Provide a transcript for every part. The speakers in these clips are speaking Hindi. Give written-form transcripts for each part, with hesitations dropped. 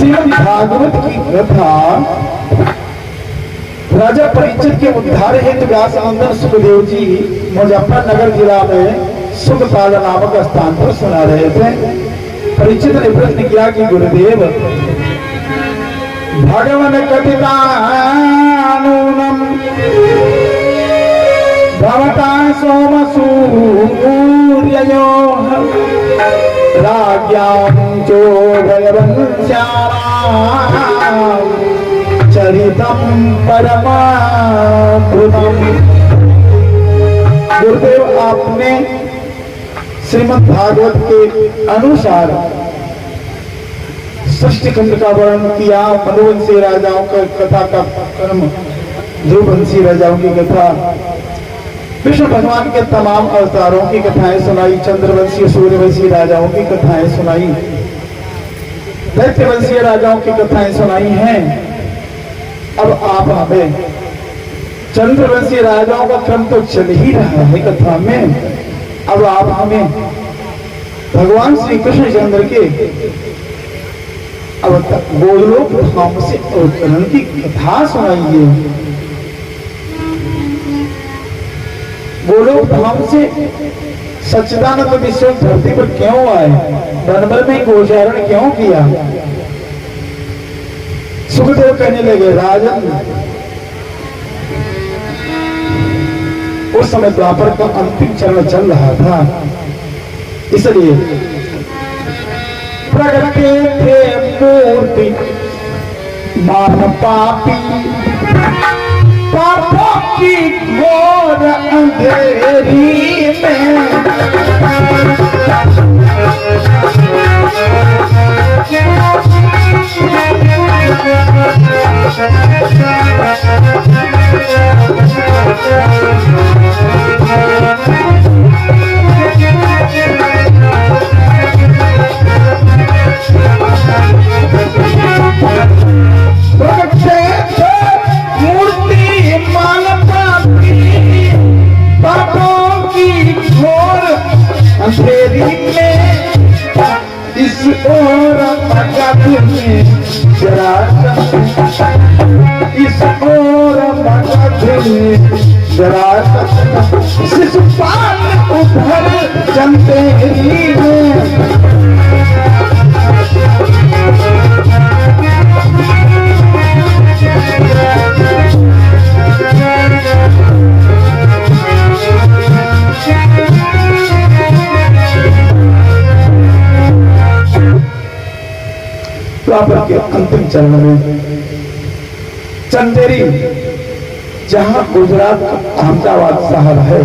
श्रीमद् भागवत की कथा राजा परीक्षित के उद्धार हेतु व्यासनंदन सुखदेव जी मुजफ्फरनगर जिला में सुखपाल नामक स्थान पर सुना रहे थे। परीक्षित ने प्रश्न किया कि गुरुदेव, भगवान कथितानूनम भवता सोम सूर्ययोः राज्ञां चोभयवंश्यानां चरितं परमाद्भुतम्। गुरुदेव, आपने श्रीमद् भागवत के अनुसार सृष्टि खंड का वर्णन किया, मनुवंशी राजाओं का कथा का कर्म, ध्रुववंशी राजाओं की कथा, विष्णु भगवान के तमाम अवतारों की कथाएं सुनाई, चंद्रवंशी सूर्यवंशी राजाओं की कथाएं सुनाई, दैत्यवंशी राजाओं की कथाएं सुनाई हैं। अब आप हमें चंद्रवंशी राजाओं का क्रम तो चल ही रहा है कथा में, अब आप हमें भगवान श्री कृष्ण चंद्र के गोलोक धाम से अवतरण की कथा सुनाइए। गोलोक धाम से सच्चिदानंद विश्व धरती पर क्यों आए, बनबल में गोचारण क्यों किया? सुखदेव कहने लगे, राजन, उस समय द्वापर का अंतिम चरण चल रहा था, इसलिए प्रगटे थे मूर्ति मान पापी, पापों की घोर अंधेरी में अंधेरी में इस ओर भगत में जरासंध, इस ओर भगत में जरासंध, शिशुपाल उधर चंदेरी में। द्वापर के अंतिम चरण में चंदेरी, जहां गुजरात का अहमदाबाद शहर है,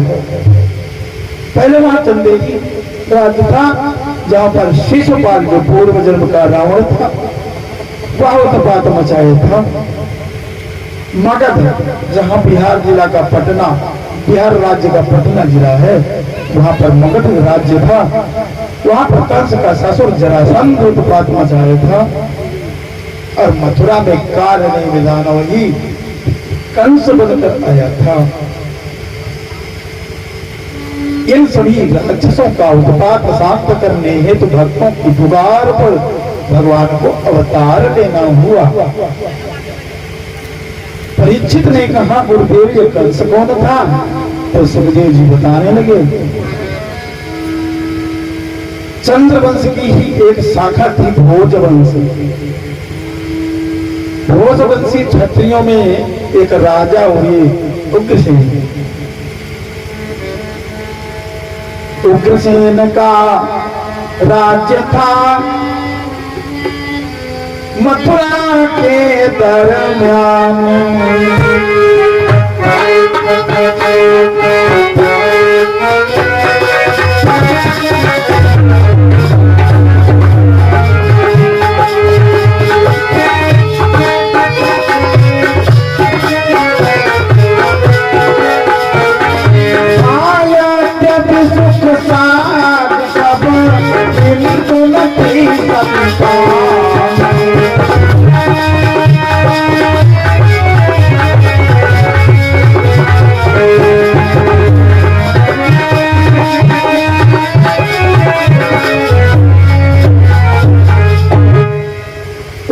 पहले वहां चंदेरी राज्य था, जहां पर शिशुपाल जो पूर्व जन्म का रावण था वह उत्पात मचाया था। मगध, जहां बिहार जिला का पटना, बिहार राज्य का पटना जिला है, वहां पर मगध राज्य था, वहां पर कंस का ससुर जरासंध उत्पात मचाया था। और मथुरा में काल नहीं विधान वही कंस बनकर आया था। इन सभी राक्षसों का उत्पात शांत करने हेतु भक्तों की पुकार पर भगवान को अवतार लेना हुआ। परीक्षित ने कहा, गुरुदेव, ये कंस कौन था? तो सुखदेव जी बताने लगे, चंद्रवंश की ही एक शाखा थी भोजवंश। भोजवंशी क्षत्रियों में एक राजा हुए उग्रसेन। उग्रसेन का राज्य था मथुरा के दरम्यान।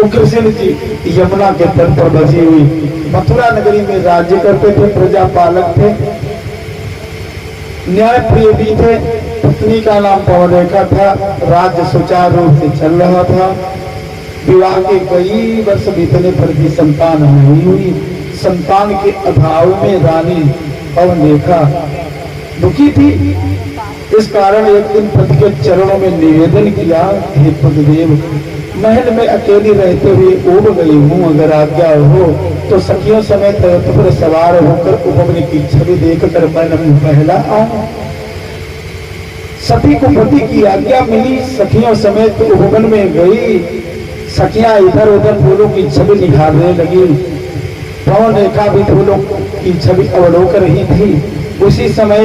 उग्रसेन जी यमुना के तट पर बसी हुई मथुरा नगरी में राज्य करते थे, प्रजापालक थे, न्याय प्रिय भी थे। पत्नी का नाम पवनरेखा था। राज्य सुचारू रूप से चल रहा था। विवाह के कई वर्ष बीतने पर भी संतान नहीं हुई। संतान के अभाव में रानी पवनरेखा दुखी थी। इस कारण एक दिन पति के चरणों में निवेदन किया, हे पतिदेव, महल में अकेली रहते हुए ऊब गई हूँ, अगर आज्ञा हो तो सखियों समेत रथ पर सवार होकर उपवन की छवि देखकर मैं पहला आऊं। सती को पति की आज्ञा मिली, सखियों समेत उपवन में गई। सखियां इधर उधर फूलों की छवि निहारने लगी। पवनरेखा भी फूलों की छवि अवलोकन रही थी। उसी समय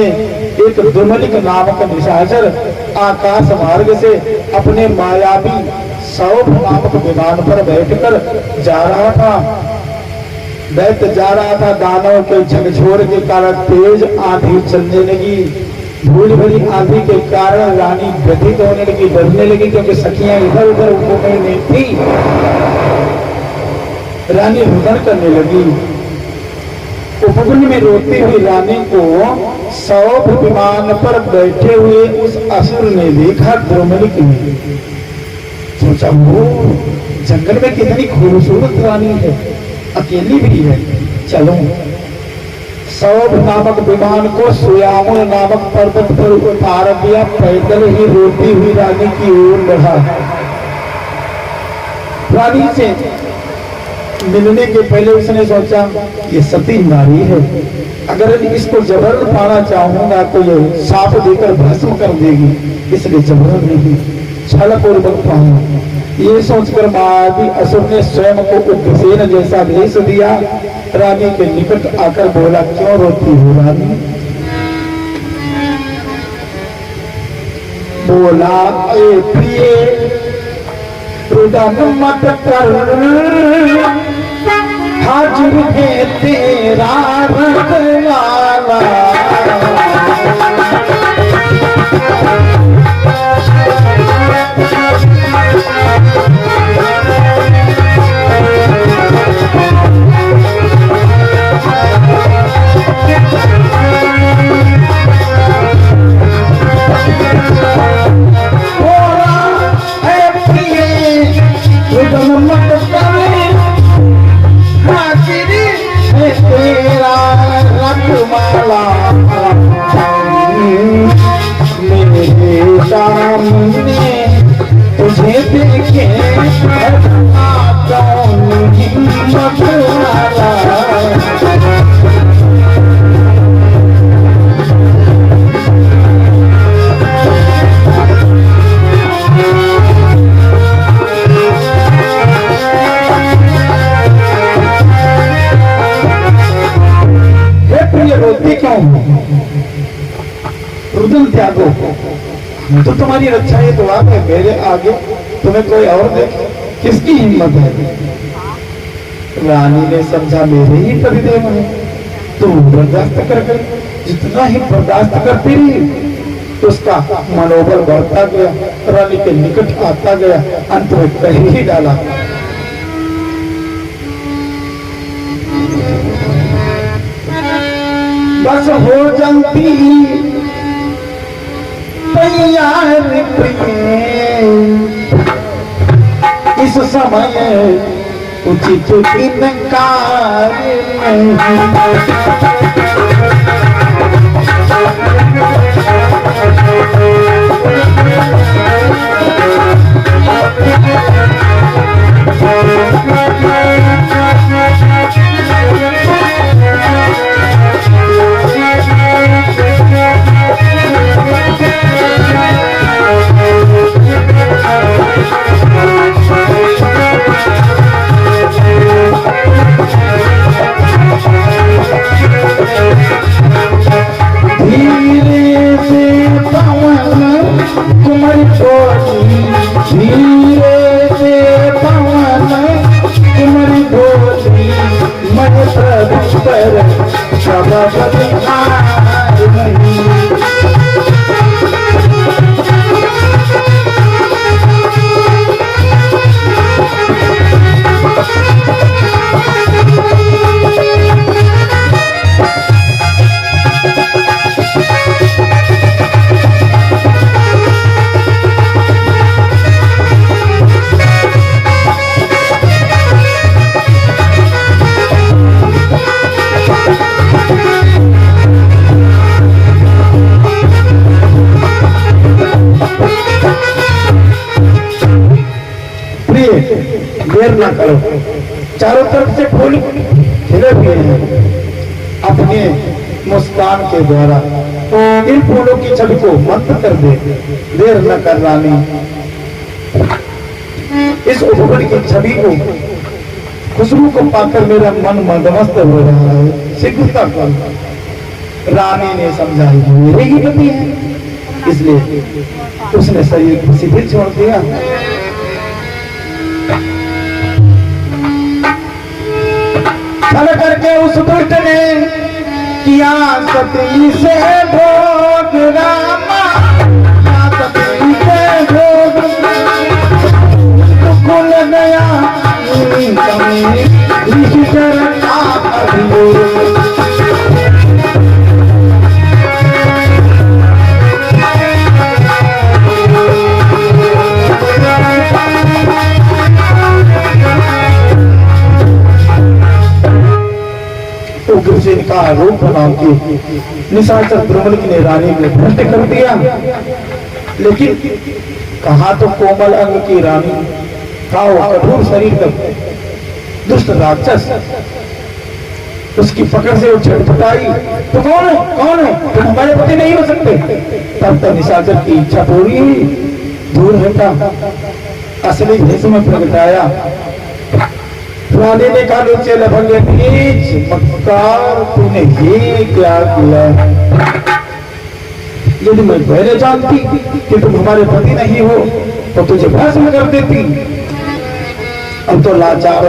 एक दुर्मलिक नामक निशाचर आकाश मार्ग से अपने मायावी सौभ नामक विमान पर बैठकर जा रहा था। दानव के झकझोर के कारण तेज आंधी चलने लगी। धूल भरी आंधी के कारण रानी व्यथित होने लगी, डरने लगी, क्योंकि सखियां इधर उधर घूमने नहीं थी। रानी रुदन करने लगी। उपवन में रोती हुई रानी को सौभ विमान पर बैठे हुए उस असुर ने देखा। दुर्मलिक ने सोचा, वो जंगल में कितनी खूबसूरत रानी है, अकेली भी है, चलो। सौभ नामक विमान को सुयामुल नामक पर्वत पर उतार दिया। पैदल ही रोती हुई रानी की ओर बढ़ा। रानी से मिलने के पहले उसने सोचा, ये सती नारी है, अगर इसको जबरन पाना चाहूंगा तो ये साफ देकर भस्म कर देगी, इसलिए जबरन नहीं, छल पूर्वक पाऊंगा। ये सोचकर मायावी असुर ने स्वयं को उग्रसेन जैसा भेष दिया। रानी के निकट आकर बोला, क्यों रोती हो रानी? बोला, ए प्रिय, रुदन मत कर, हाजिर है तेरा रखवाला। तुझे देखे रोती क्यों? रुदन त्यागो, तो तुम्हारी रक्षा है तो आप है, मेरे आगे तुम्हें कोई और देखे, किसकी हिम्मत है? रानी ने समझा, मेरे ही पतिदेव है, तुम बर्दाश्त कर, जितना ही बर्दाश्त करती रही उसका मनोबल बढ़ता गया, रानी के निकट आता गया, अंत में कह ही डाला, बस हो जल्दी तैयार प्रिय, इस समय उचित इनकार नहीं। इसलिए देर ना करो। चारों तरफ से फूल खिले हुए हैं। अपने मुस्कान के द्वारा इन फूलों की छवि को मंद कर दे। देर न कर रानी, इस उपवन की छवि को, खुशबू को पाकर मेरा मन मदमस्त हो रहा है। शीघ्रता कर। रानी ने समझा मेरे ही पति है, इसलिए उसने शरीर को शिथिल छोड़ दिया। छल करके उस दुष्ट ने किया सती से भोग रामा, किया सती से भोग, खुल गया ईश्वर का अभियोग। उग्रसेन का रूप बना के निशाचर द्रुमलिक ने रानी को भ्रष्ट कर दिया। लेकिन कहा तो कोमल अंग की रानी, था वो कठोर शरीर का दुष्ट राक्षस। उसकी पकड़ से वो छटपटाई, तो कौन है, कौन है, तुम हमारे पति नहीं हो सकते। तब तक निशाचर की इच्छा पूरी हुई, दूर हटा, असली भेष में प्रगटाया। रानी ने कहा नीचे लफंगे नीच मक्कार, तूने ये क्या किया। यदि मैं पहले जानती कि तुम हमारे पति नहीं हो तो तुझे भस्म कर देती। अब तो लाचार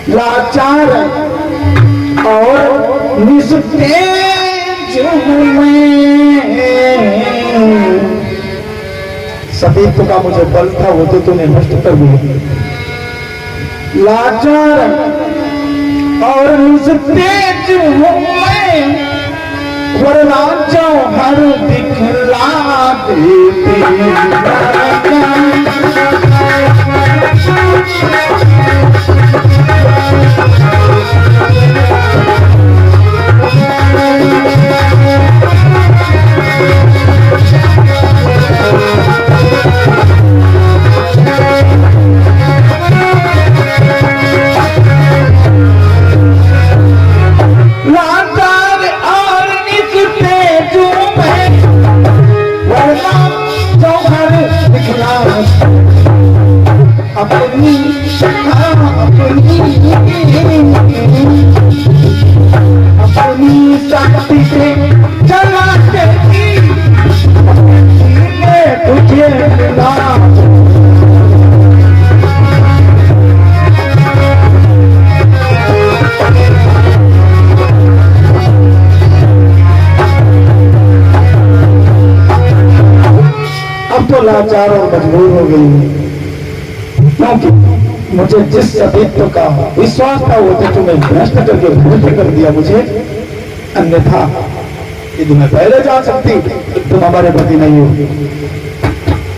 लाचार और निस्तेज सतीत्व का मुझे बल था, वो तो तूने नष्ट कर दिया। लाचार और निस्तेज हूँ मैं, वरना जौहर दिखला देती। लाचार और मजबूर हो गई, क्योंकि मुझे जिस सतीत्व का विश्वास था वो तो तुम्हें भ्रष्ट करके भ्रष्ट कर दिया मुझे। अन्यथा यदि मैं पहले जा सकती तुम हमारे पति नहीं हो,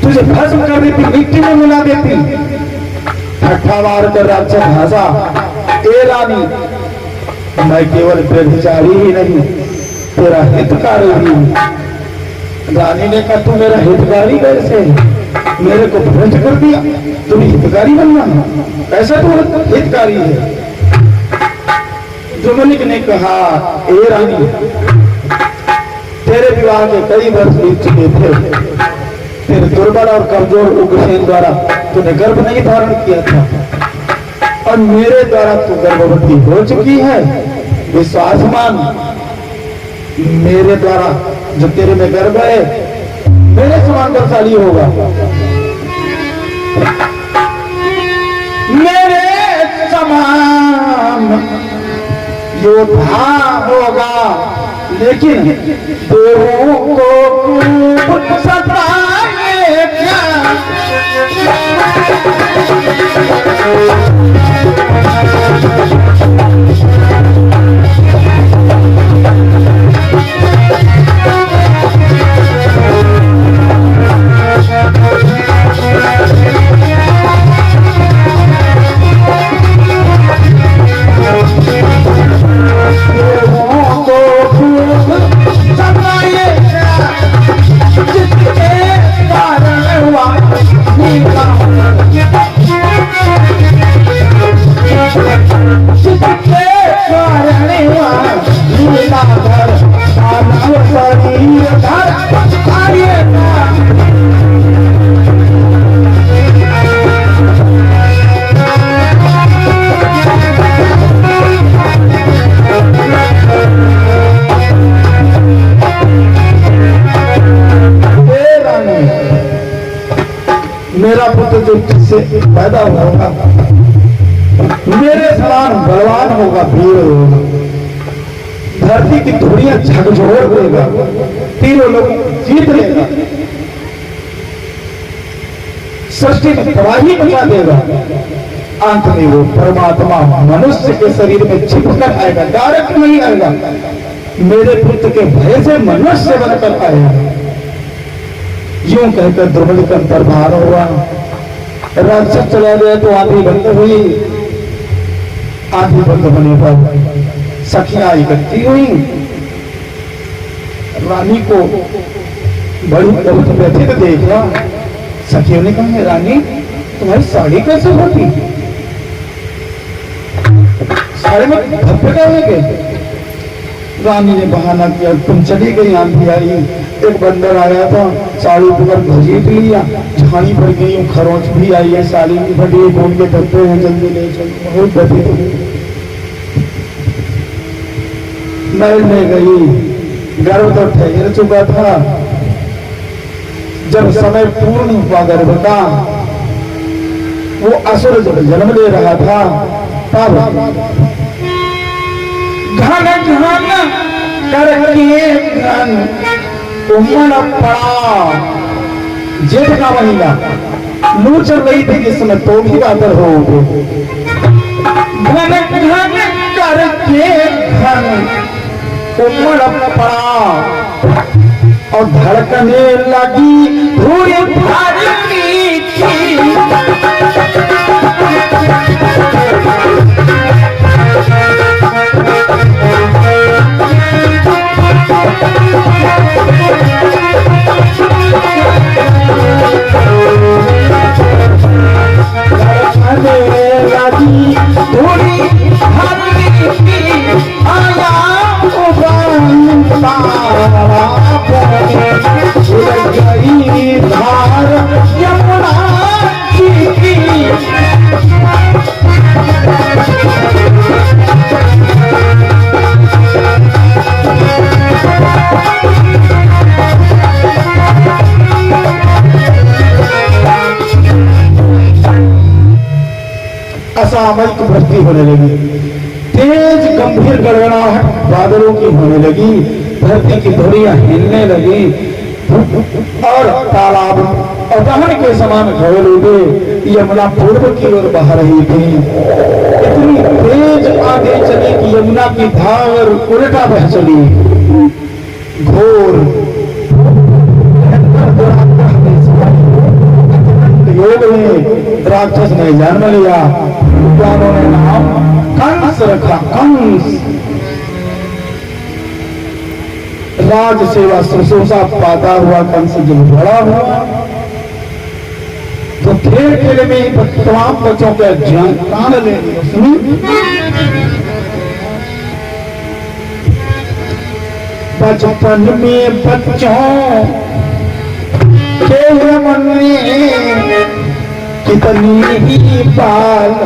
तुझे भस्म कर देती, मिट्टी में मिला देती। ठट्ठा मार कर राक्षस हंसा, ए रानी मैं केवल व्यभिचारी ही नहीं तेरा हितकारी भी हूं। रानी ने कहा तू मेरा हितकारी कैसे, मेरे को भ्रष्ट कर दिया, तुम्हें हितकारी बनना है, कैसा तू हितकारी है। जुमलिक ने कहा ए रानी तेरे विवाह के कई वर्ष बीत चुके थे, तेरे दुर्बल और कमजोर उग्रसेन द्वारा तूने गर्भ नहीं धारण किया था और मेरे द्वारा तू गर्भवती हो चुकी है। विश्वास मान, मेरे द्वारा जो तेरे में गर्भ है मेरे समान बलशाली होगा, मेरे समान योद्धा होगा। लेकिन देवों को सताए क्या, जिसके कारण हुआ पुत्र जो तुझसे पैदा होगा मेरे समान बलवान होगा, वीर होगा, धरती की धुड़ियां झकझोर देगा, तीनों लोग जीत लेगा, सृष्टि में तबाही मचा देगा। अंत में वो परमात्मा मनुष्य के शरीर में छिपकर आएगा, डायरेक्ट नहीं आएगा, मेरे पुत्र के भय से मनुष्य बनकर आएगा। यूं कहकर द्रौपदी का अंतर्धान हुआ। राक्षस चला गया तो आंधी बंद हुई। आंधी बंद होने पर सखियां इकट्ठी हुई। रानी को बड़ी व्यथित देखा। सखियों ने कहा, रानी तुम्हारी साड़ी कैसे होती, साड़ी में धब्बे का है। रानी ने बहाना किया, तुम चली गई, आंधी आई, एक बंदर आया था, साड़ी पकड़ घसीट लिया, झाड़ी पड़ गई, खरोंच भी आई है, साड़ी भी फटी, बोल के धब्बे हैं, जल्दी ले चलो। बहुत व्यथित हुई, महल में गई, गर्भ तो ठहर चुका था। जब समय पूर्ण हुआ गर्भ का, वो असुर जब जन्म ले रहा था, तब घन घन करके घन उमड़ पड़ा। जेठ का महीना, लू चल रही थी जिस समय, तो भी बादल हो गए। घन घन करके घन उमड़ पड़ा और धड़कने लगी धूल भरती थी। असामयिक वृष्टि होने लगी, तेज गंभीर गड़गड़ाहट बादलों की होने लगी, धरती की धुरियां हिलने लगी और तालाब और दहन के समान घोल उठे। यमुना पूर्व की ओर बह रही थी। इतनी तेज आगे चली कि यमुना की धार उल्टा बह चली। घोर योग में राक्षस ने जन्म लिया। विद्वानों ने नाम कंस रखा, कंस। राज सेवा शुश्रूषा पाता हुआ कंस जब बड़ा हुआ तो खेल खेल में तमाम बच्चों का ज्ञान प्राण ले लिया उसने। बचपन में बच्चों के मन में कितनी ही बालक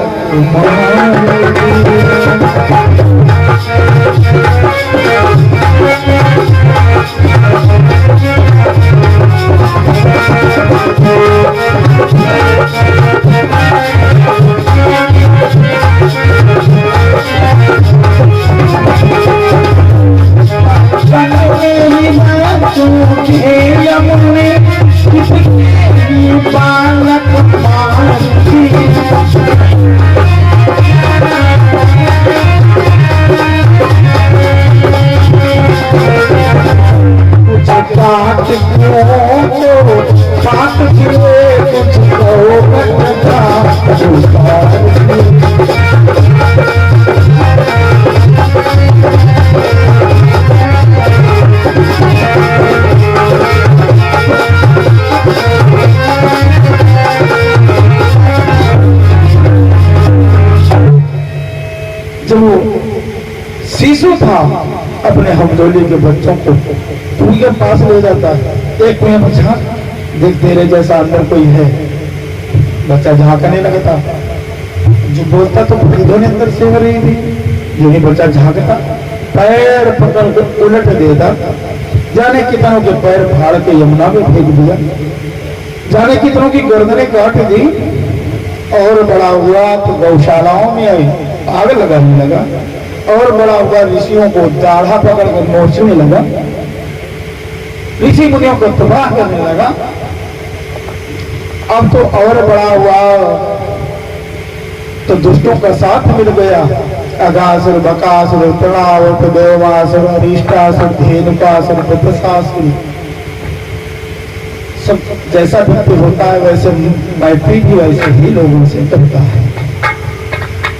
शिशु था अपने हमदोली के बच्चों को पूरी के पास ले जाता है। एक में बच्चा देख तेरे जैसा अंदर कोई है, बच्चा झांकने लगता, जो बोलता तो भूतों ने अंदर से हो रही थी, जो ही बच्चा झांकता पैर पकड़ के उलट देता, जाने कितनों के पैर फाड़ के यमुना में फेंक दिया। जाने कितनों की गर्दनें काट दी और बड़ा हुआ तो गौशालाओं में आग लगाने लगा और बड़ा हुआ ऋषियों को दाढ़ा पकड़कर नोचने लगा, ऋषि मुनियों को तबाह करने लगा। अब तो और बड़ा हुआ तो दुष्टों का साथ मिल गया। अगासुर, बकासुर, तृणावत, देवासुर, अरिष्टासुर, धेनुकासुर, वृत्रशासुर, सब जैसा व्यक्ति होता है वैसे मैत्री भी वैसे ही लोगों से करता है।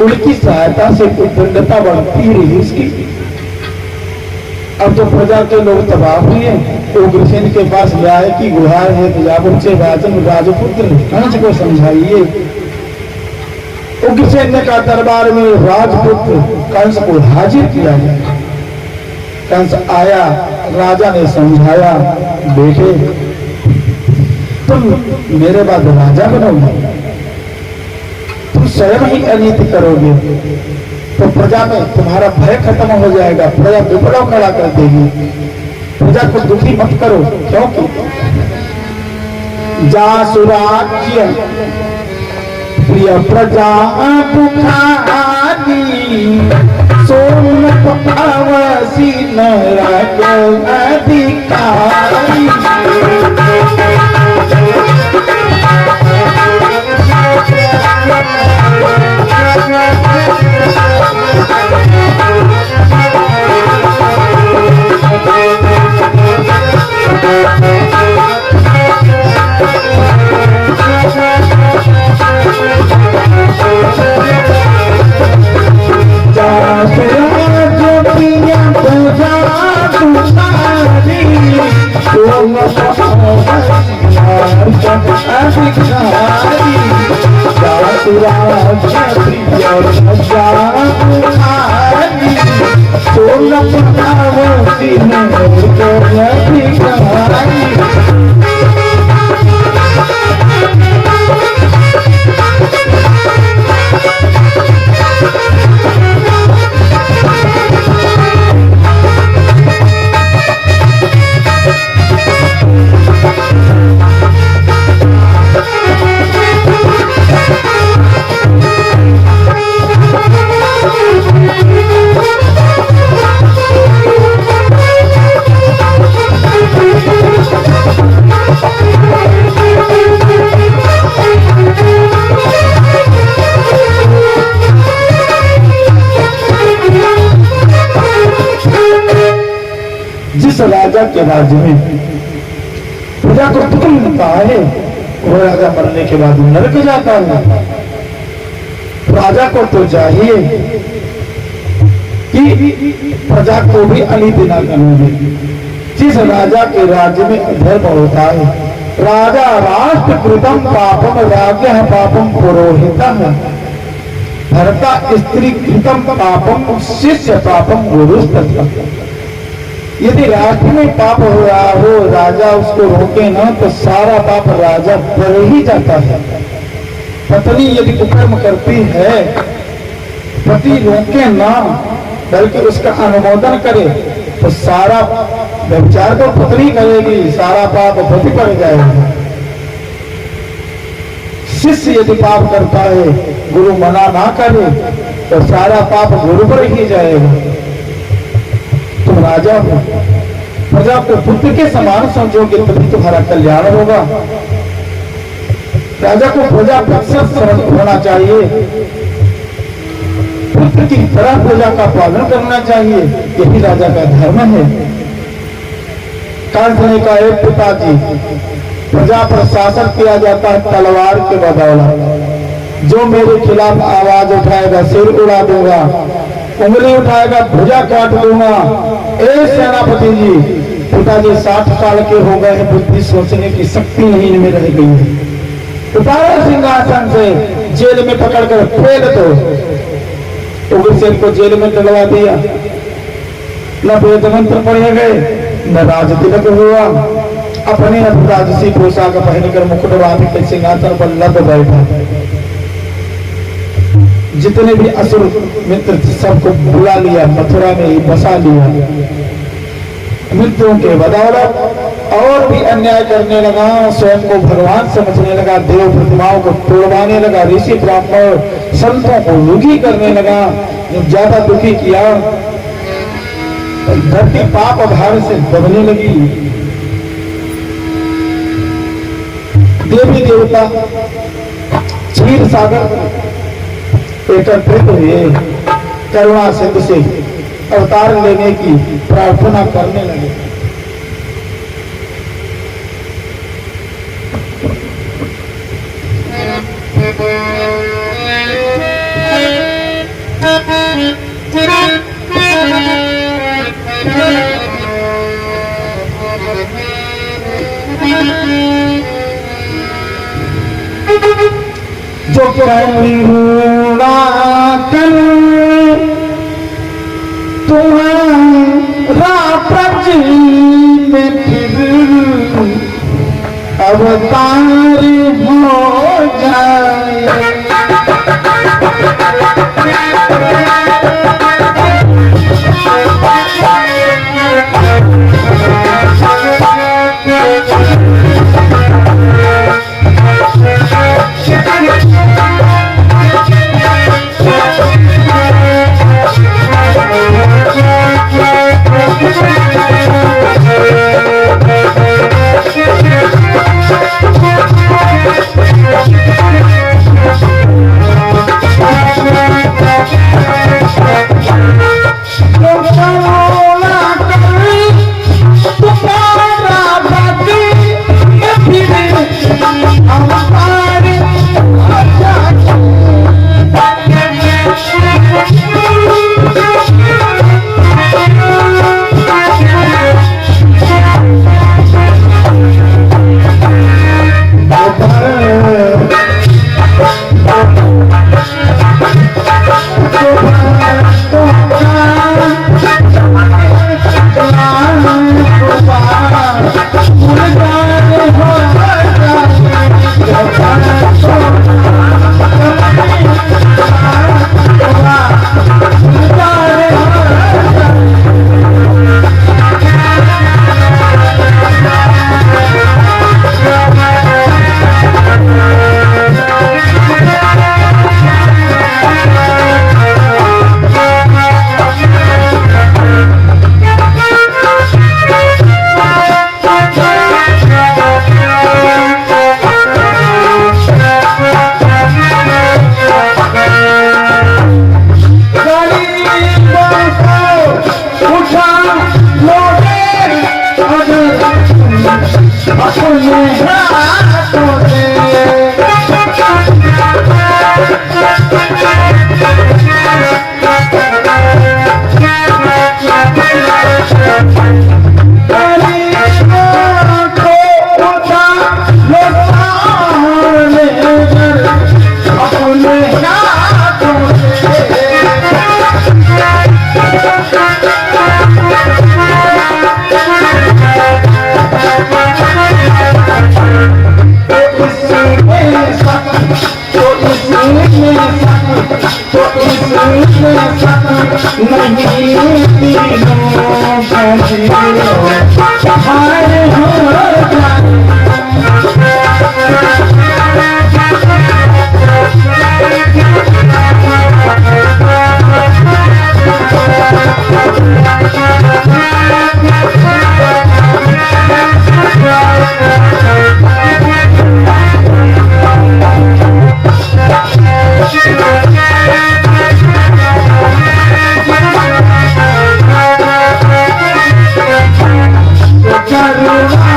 उनकी सहायता से उद्दंडता बढ़ती रही उसकी। अब तो प्रजा के लोग तबाह हुए, उग्रसेन के पास न्याय की गुहार है तो जाबुल से राजन राजपुत्र कंस को समझाइए। उग्रसेन ने कहा दरबार में राजपुत्र कंस को हाजिर किया जाए। कंस आया, राजा ने समझाया, बेटे तुम मेरे बाद राजा बनोगे, तुम स्वयं ही अनीति करोगे तो प्रजा में तुम्हारा भय खत्म हो जाएगा, प्रजा विप्लव खड़ा कर देगी। प्रजा को दुखी मत करो, क्योंकि जासुराज्य प्रिय प्रजा दुखानी सोन पवसी नरक अधिकारी। जिस राजा के राज्य में प्रजा को पुत्र मिलता है वो राजा मरने के बाद नरक जाता है। राजा को तो चाहिए कि प्रजा को भी अनीति न करने। जिस राजा के राज्य में अधर्म होता है, राजा राष्ट्र कृतम पापम राज्ञ पापम पुरोहितः भर्ता स्त्री कृतम पापम शिष्य पापम गुरुस्तथा। यदि राष्ट्र में पाप हो रहा हो, राजा उसको रोके ना तो सारा पाप राजा पर ही जाता है। पत्नी यदि कुकर्म करती है, पति रोके ना बल्कि उसका अनुमोदन करे तो सारा व्यभिचार तो पत्नी करेगी, सारा पाप पति पर जाएगा। शिष्य यदि पाप करता है, गुरु मना ना करे तो सारा पाप गुरु पर ही जाएगा। तुम राजा हो, प्रजा को पुत्र के समान समझोगे तभी तुम्हारा कल्याण होगा। राजा को प्रजा वत्सल होना चाहिए, पुत्र की तरह प्रजा का पालन करना चाहिए, यही राजा का धर्म है। कांसने का एक पिताजी, प्रजा पर शासन किया जाता है तलवार के बदौलत। जो मेरे खिलाफ आवाज उठाएगा सिर उड़ा दूंगा, उंगली उठाएगा भुजा काट दूंगा। ए सेनापति जी, पिताजी 60 साल के हो गए हैं, बुद्धि सोचने की शक्ति नहीं इनमें रह गई है। उतारो सिंहासन से, जेल में पकड़कर फेंक दो। उग्रसेन को जेल में डलवा दिया, न वेद मंत्र पढ़े गए, न राज तिलक हुआ। अपने राजसी पोशाक पहनकर मुकुट बांध के सिंहासन पर लद बैठा। जितने भी असुर मित्र सबको बुला लिया, मथुरा में ही बसा लिया। मित्रों के बदौलत और भी अन्याय करने लगा, स्वयं को भगवान समझने लगा, देव प्रतिमाओं को तोड़वाने लगा, ऋषि ब्राह्मण संतों को दुखी करने लगा। जब ज्यादा दुखी किया धरती पाप भार से दबने लगी। देवी देवता क्षीर सागर एकत्रित हुए, करुणा सिंधु से अवतार लेने की प्रार्थना करने लगे। जो करुणा कर तुम्हारा प्रज में फिर अवतार हो जाए। करुणा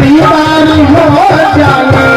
दीवानी हो जाए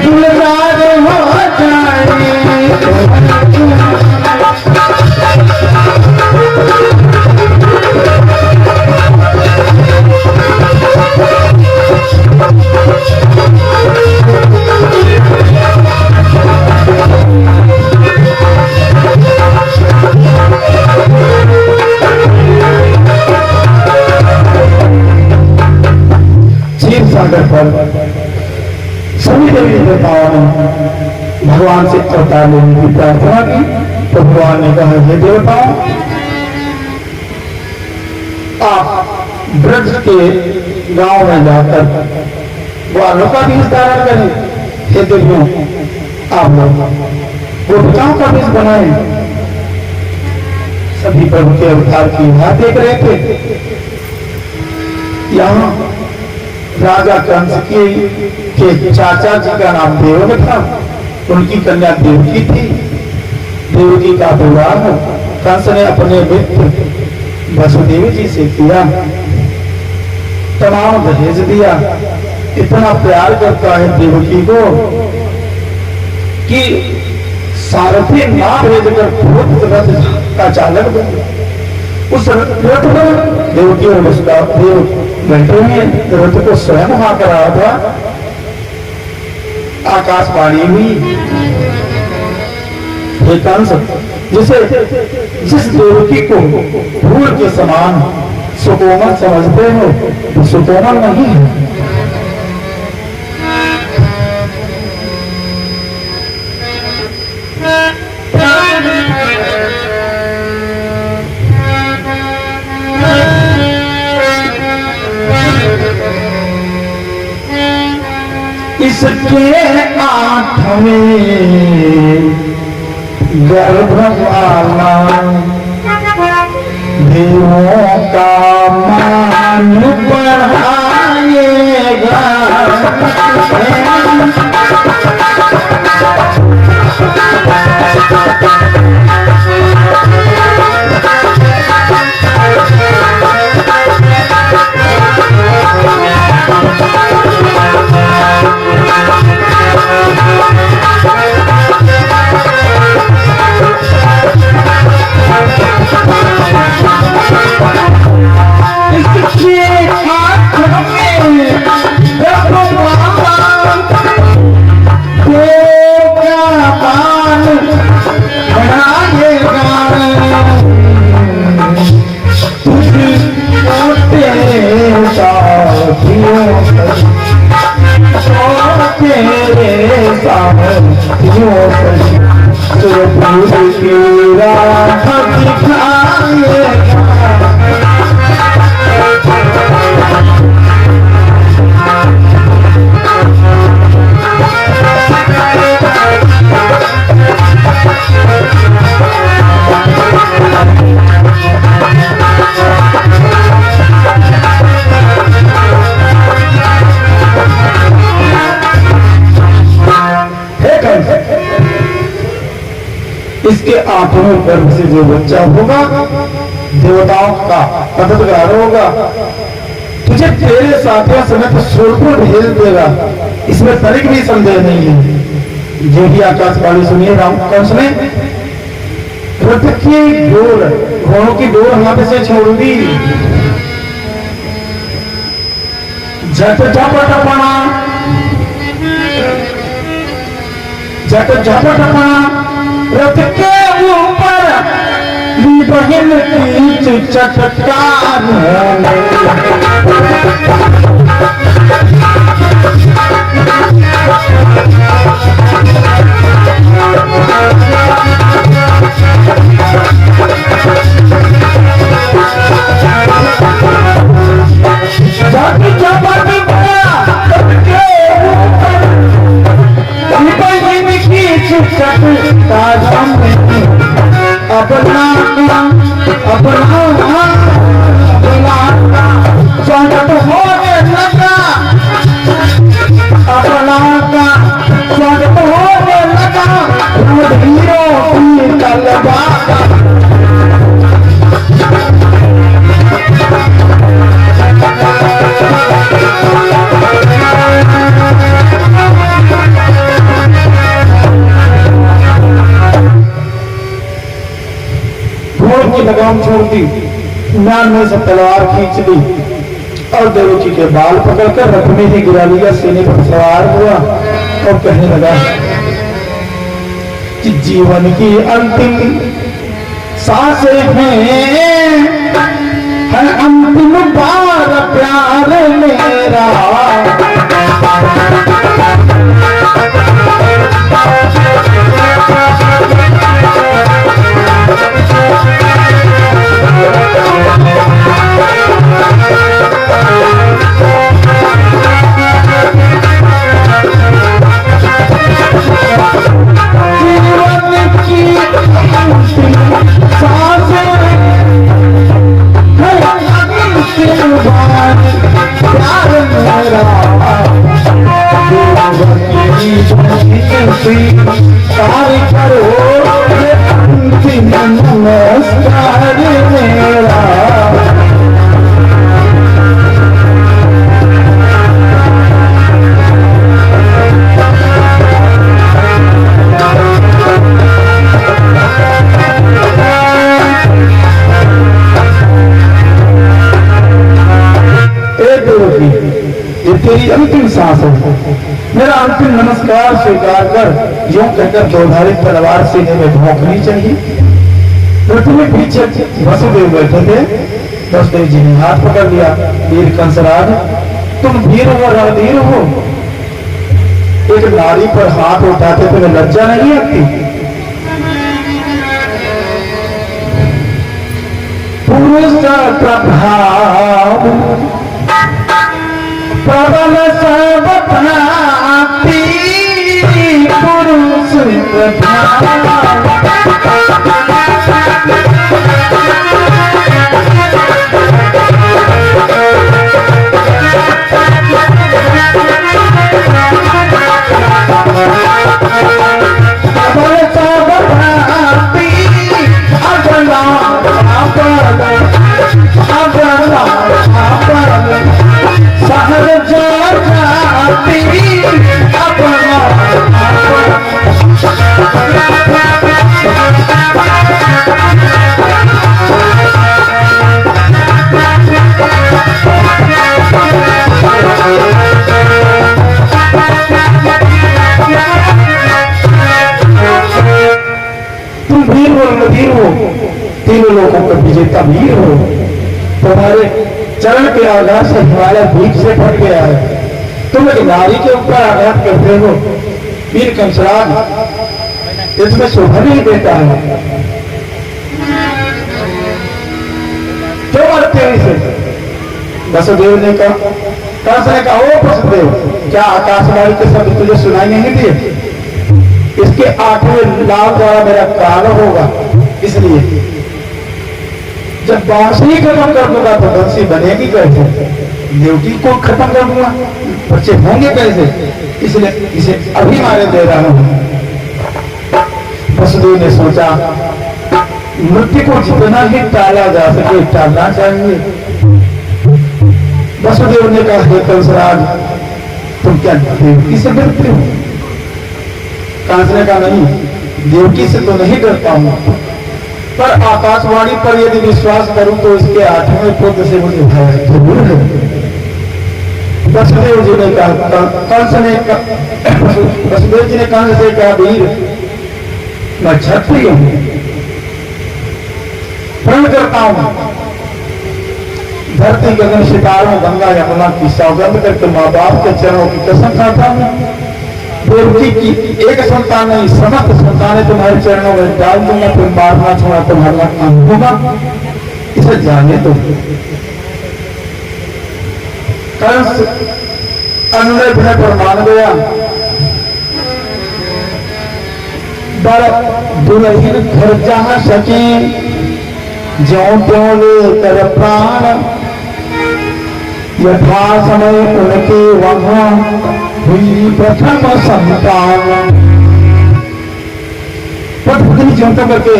गुलजार हो जाए। पर सभी देवी देवताओं ने भगवान से अवतार लेने की प्रार्थना की। तो भगवान ने कहा, हे देवताओं, आप ब्रज के गांव में जाकर ग्वालों का बीज धारण करें। हे देवियों, आप लोग गोपिकाओं का बीज बनाए। सभी प्रभु के अवतार की बात देख रहे थे। यहाँ राजा कंस के चाचा जी का नाम देवक था, उनकी कन्या देवकी थी। देवकी का विवाह कंस ने अपने मित्र वसुदेव जी से किया, तमाम दहेज दिया। इतना प्यार करता है देवकी को कि सारथी ना भेजकर भूत रथ का चालक बन। उस रथ पर देवकी और देव बैठे में रथ को स्वयं वहां कर रहा था। आकाशवाणी हुई, हे कंस, जिस देवकी को फूल के समान सुकोमल समझते हो, वो सुकोमल नहीं है। इसके आठवें गर्भवाला देवों का मान बढ़ाएगा। इसके आठवें गर्भ से जो बच्चा होगा देवताओं का मददगार होगा, तुझे तेरे साथियों समेत स्वर्ग भेज देगा। इसमें तनिक भी संदेह नहीं है। जो भी आकाशवाणी सुनिए राम कंस ने रथ की डोर, घोड़ों की डोर हाथ से छोड़ दी। झट झपटपना, झट झपटपना रथ के ऊपर बहन की चटकार स्वागत होने लगा, अपना का स्वागत होने लगा। हीरो की तलवार लगाम छोड़ दी, म्यान में से तलवार खींच ली और देवकी के बाल पकड़कर रथ में ही गिरा लिया, सीने पर सवार हुआ और कहने लगा कि जीवन की अंतिम सांसें है अंतिम बार प्यार मेरा, कार्य करो अंतिम नमस्कार मेरा। ये तेरी अंतिम सांस है, मेरा अंतिम नमस्कार स्वीकार कर। यूं कहकर दोधारित तलवार सीने में भोंकनी चाहिए। पृथ्वी में पीछे वसुदेव बैठे थे, वसुदेव जी ने हाथ पकड़ लिया, वीर कंसराज तुम वीर हो, रणधीर हो, एक नारी पर हाथ उठाते तुम्हें लज्जा नहीं आती? पुरुष प्रभाव प्रबल सब भांति, पुरुष प्रभाव प्रबल सब भांति, अगला सहर जाती अपना तुम वीर हो, नदीर हो, तीनों लोगों का विजेता वीर हो। तुम्हारे चरण के आघात से हिमालय बीच से फट गया है, तुम एक नारी के ऊपर आघात करते हो। वीर कंसराज इसमें शोभा नहीं देता है, क्यों मरते हैं इसे? वसुदेव ने कहा, कंस ने कहा, ओ वसुदेव, क्या आकाशवाणी के शब्द तुझे सुनाई नहीं दिए? इसके 8वें लाभ द्वारा मेरा काल होगा, इसलिए जब बांसुरी खत्म कर दूंगा तो बंसी बनेगी कैसे? ड्यूटी को खत्म कर दूंगा, बच्चे होंगे कैसे? इसलिए इसे अभी मारे दे रहा हूं। वसुदेव ने सोचा मृत्यु को जितना ही टाला जा सके टालना चाहिए। वसुदेव ने कहा, हे कंसराज तुम क्या देवकी से डरते हो? कंस ने कहा, नहीं, देवकी से तो नहीं डरता हूं, पर आकाशवाणी पर यदि विश्वास करूं तो इसके 8वें पुत्र से मुझे भय जरूर है। वसुदेव जी ने कहा, वसुदेव जी ने कंस से कहा, वीर मैं क्षत्रिय हूं, प्रण करता हूं, धरती गगन सितारों गंगा यमुना की सौगंध करके माँ बाप के चरणों की कसम खाता हूं, देवकी की एक संतान नहीं समस्त संतानें तुम्हारे चरणों में डाल दूंगा, तुम मारना छोड़ा तुम्हारा काम होगा, इसे जाने दो। कंस अनुनय विनय पर मान गया। बड़ा दुल्हन घर जहां सके, ज्यों त्यों ले कर प्राण, यथा समय उनके वहां हुई प्रथम संतान। पत्नी ज्यों करके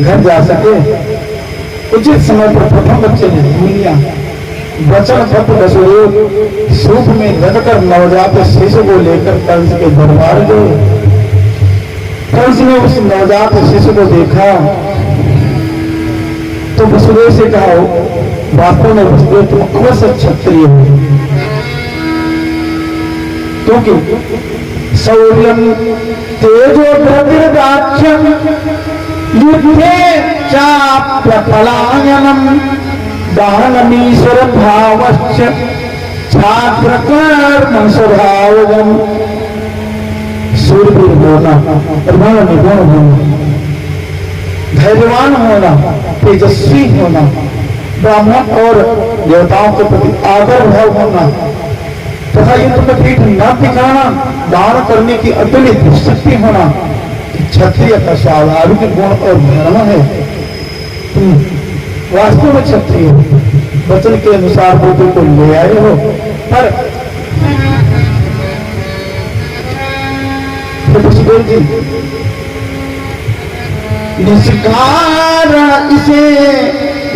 घर जा सके, उचित समय पर प्रथम बच्चे ने ढूंढ लिया। वचन पत्र वसुदेव सूप में रखकर नवजात शिशु को लेकर कंस के दरबार गए। कंस ने उस नवजात शिशु को देखा, तो वसुदेव से कहा वास्तव में वसुदेव तुम अवश्य क्षत्रिय हो, क्योंकि शौर्यम तेजो प्रतिदाक्ष्यम युद्धे चाप्यपलायनम दानमीश्वर भावश्च छात्र कर्म स्वभावम। सूरवीर होना, प्रमाण निपुण होना, धैर्यवान होना, तेजस्वी होना, ब्राह्मण और देवताओं के प्रति आदर भाव होना तथा युद्ध में पीठ न दिखाना, दान करने की अतुलित शक्ति होना क्षत्रिय का स्वाभाविक गुण और धर्म है। तुम वास्तव में क्षत्रिय हो, वचन के अनुसार बुद्धि को ले आए हो, पर वसुदेव जी निष्कारण इसे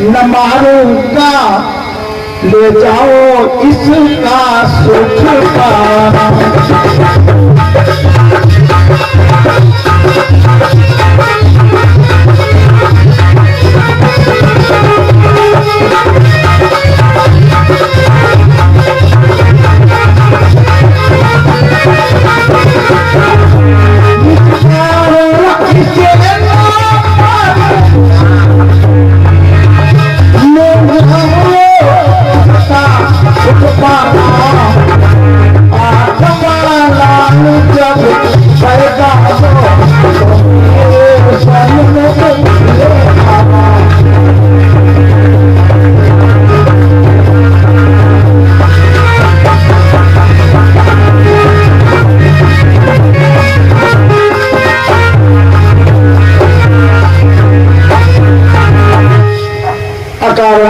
न मारूंगा, ले जाओ इसका सुख पाना।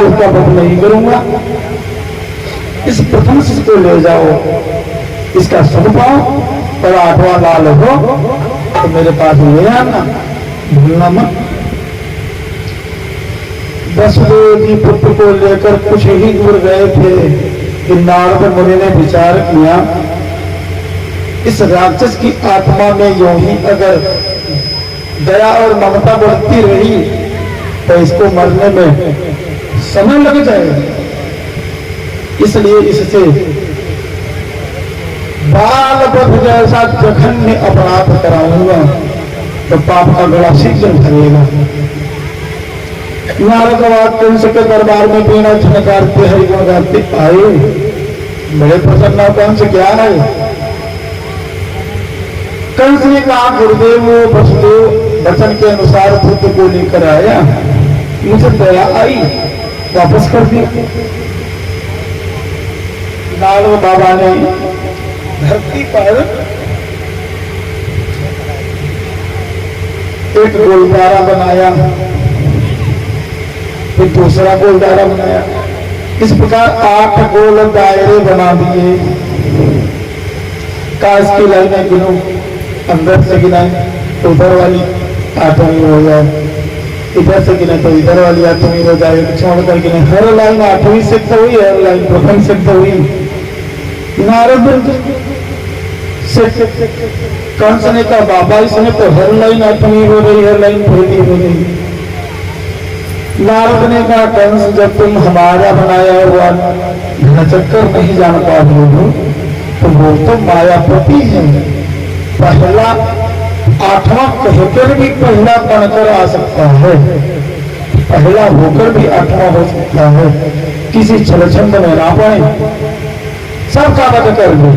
उसका वध नहीं करूंगा, इस प्रथम शिष्य को ले जाओ, इसका सुख पाओ और 8वां लाल हो तो मेरे पास ले आना, भूलना मत। वसुदेव जी पुत्र को लेकर कुछ ही दूर गए थे कि नारद मुनि ने विचार किया, इस राक्षस की आत्मा में यूं ही अगर दया और ममता बढ़ती रही तो इसको मरने में समय लग जाएगा, इसलिए इससे बाल बध जैसा जघन्य अपराध कराऊंगा तो पाप का गला शीघ्र भरेगा। नारद कंस के दरबार में बीना झनकारते हरिगुण गाते आए, बड़े प्रसन्न कंस क्या है। कंस ने कहा गुरुदेव वो वसुदेव वचन के अनुसार पुत्र को लेकर आया, मुझे दया आई, वापस कर दिया। नारद बाबा ने धरती पर एक गोलदारा बनाया, फिर दूसरा गोलदारा बनाया, इस प्रकार 8 गोल दायरे बना दिए। काश की लाइनें गिनो, अंदर से गिनाए तो उधर वाली 8वीं हो जाए, इधर से गिने तो इधर वाली 8वीं हो जाए, छोड़कर गिने हर लाइन 8वीं सिद्ध हुई, हर लाइन प्रथम सिद्ध हुई। नारद से कंस ने कहा बाबा इसने तो हर लाइन 8वीं हो गई, हर लाइन पहली हो गई। नारद ने कहा कंस जब तुम हमारा बनाया हुआ घनचक्कर नहीं जान पा रहे हो तो वो तो मायापति है, पहला 8वां कहकर भी पहला बनकर आ सकता है, पहला होकर भी 8वां हो सकता है, किसी छलछंद में ना पड़े, सबका वध कर दो।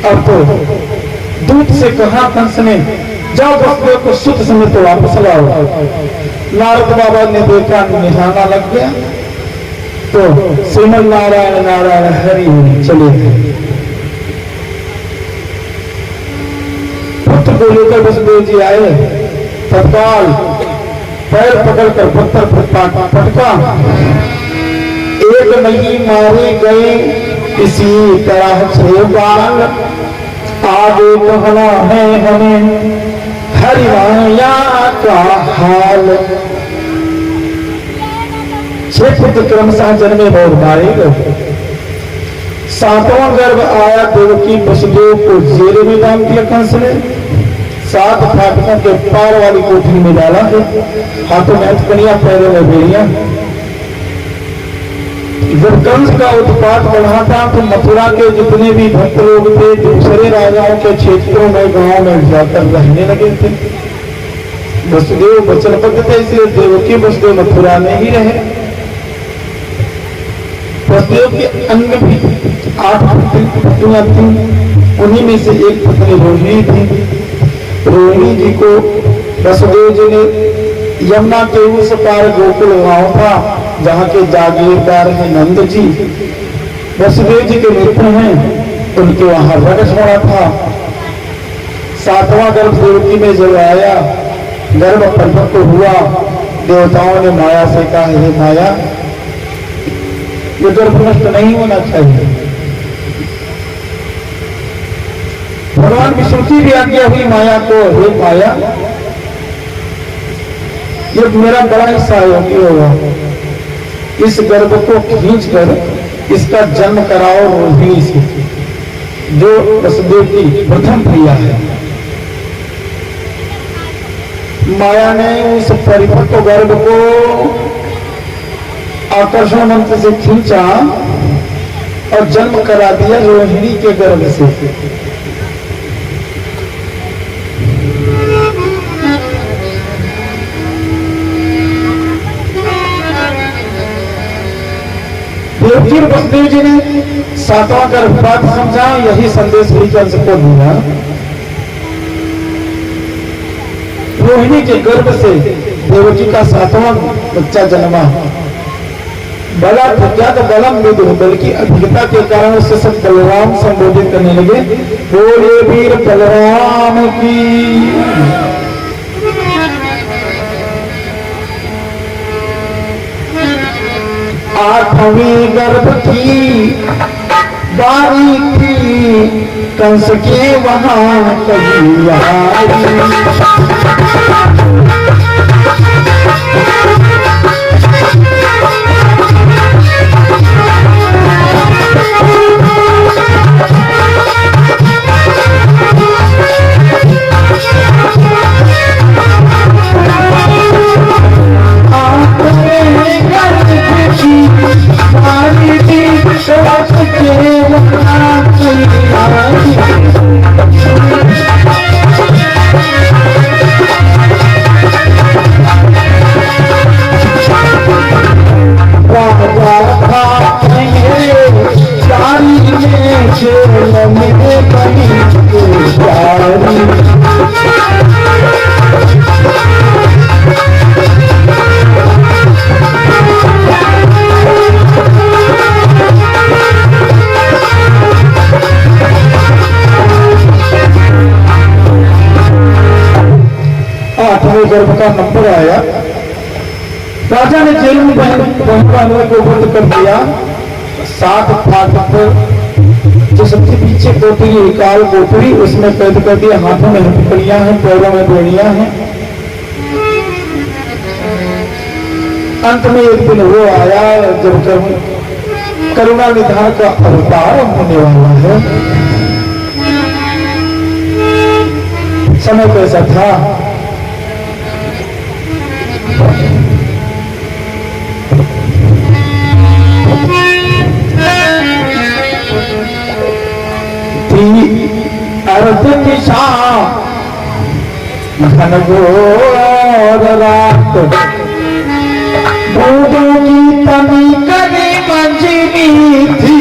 अब तो दूत से कहा कंस ने जाओ वसुदेव को शुद्ध समय तो वापस लाओ। नारद बाबा ने देखा निशाना लग गया तो श्रीमन नारायण नारायण हरि चले गए। पुत्र को लेकर वसुदेव जी आए, तत्काल पैर पकड़कर पत्थर पटका, एक नहीं मारे गए इसी तरह 6 बार। आगे कहना है हमें हरिमाया का हाल। 6 पुत्र क्रमशः जन्मे और मारे गए। 7वां गर्भ आया देवकी वसुदेव को जेल में डाल दिया कंस ने। 7 फाटकों के पार वाली कोठरी में डाला है, हाथों में हथकड़ियां, पैरों में बेड़ियां। जब कंस का उत्पात बढ़ा था तो मथुरा के जितने भी भक्त लोग थे दूसरे राजाओं के क्षेत्रों में, गांवों में जाकर रहने लगे थे। वसुदेव वचनबद्ध थे, इसलिए देवकी वसुदेव मथुरा में ही रहे। वसुदेव के अंग भी 8 पत्नियां थी, उन्हीं में से एक पत्नी रोहिणी थी। रोहिणी जी को वसुदेव जी ने यमुना के उस पार गोकुल गांव था जहाँ के जागीरदार हैं नंद जी, वसुदेव जी के मित्र हैं, उनके वहां रगस होना था। 7वां गर्भ देवकी में जब आया, गर्भ परिपक्व हुआ, देवताओं ने माया से कहा, हे माया, ये गर्भ नष्ट नहीं होना चाहिए। भगवान विष्णु की भी आज्ञा हुई माया को, हे माया, ये मेरा बड़ा ही सहयोगी होगा, इस गर्भ को खींचकर इसका जन्म कराओ रोहिणी से, जो वसुदेव की प्रथम प्रिया है। माया ने उस परिपक्व गर्भ को आकर्षण मंत्र से खींचा और जन्म करा दिया रोहिणी के गर्भ से। देवकी और वसुदेव जी ने 7वां गर्भपात समझा, यही संदेश कंस को दिया। रोहिणी के गर्भ से देवकी का 7वां बच्चा जन्मा। बला तो क्या तो बलम विदु, बल्कि अधिकता के कारण उससे सब बलराम संबोधित करने लगे। बोले वीर बलराम की। आठवीं गर्भ की बारी थी, कंस के वहां कही गर्भ का नंबर आया। राजा ने जेल में बहन को बंद कर दिया। 7 फाटक जो सबसे पीछे कोठरी, काल कोठरी, उसमें कैद कर दिया। हाथों में हथकड़ियां हैं, पैरों में बेड़ियां हैं। अंत में एक दिन वो आया जब करुणा निधान का अवतार होने वाला है। समय कैसा था? अर्ध दिशा घन घोर रात, बूंदों की तमी कभी मंजिली थी।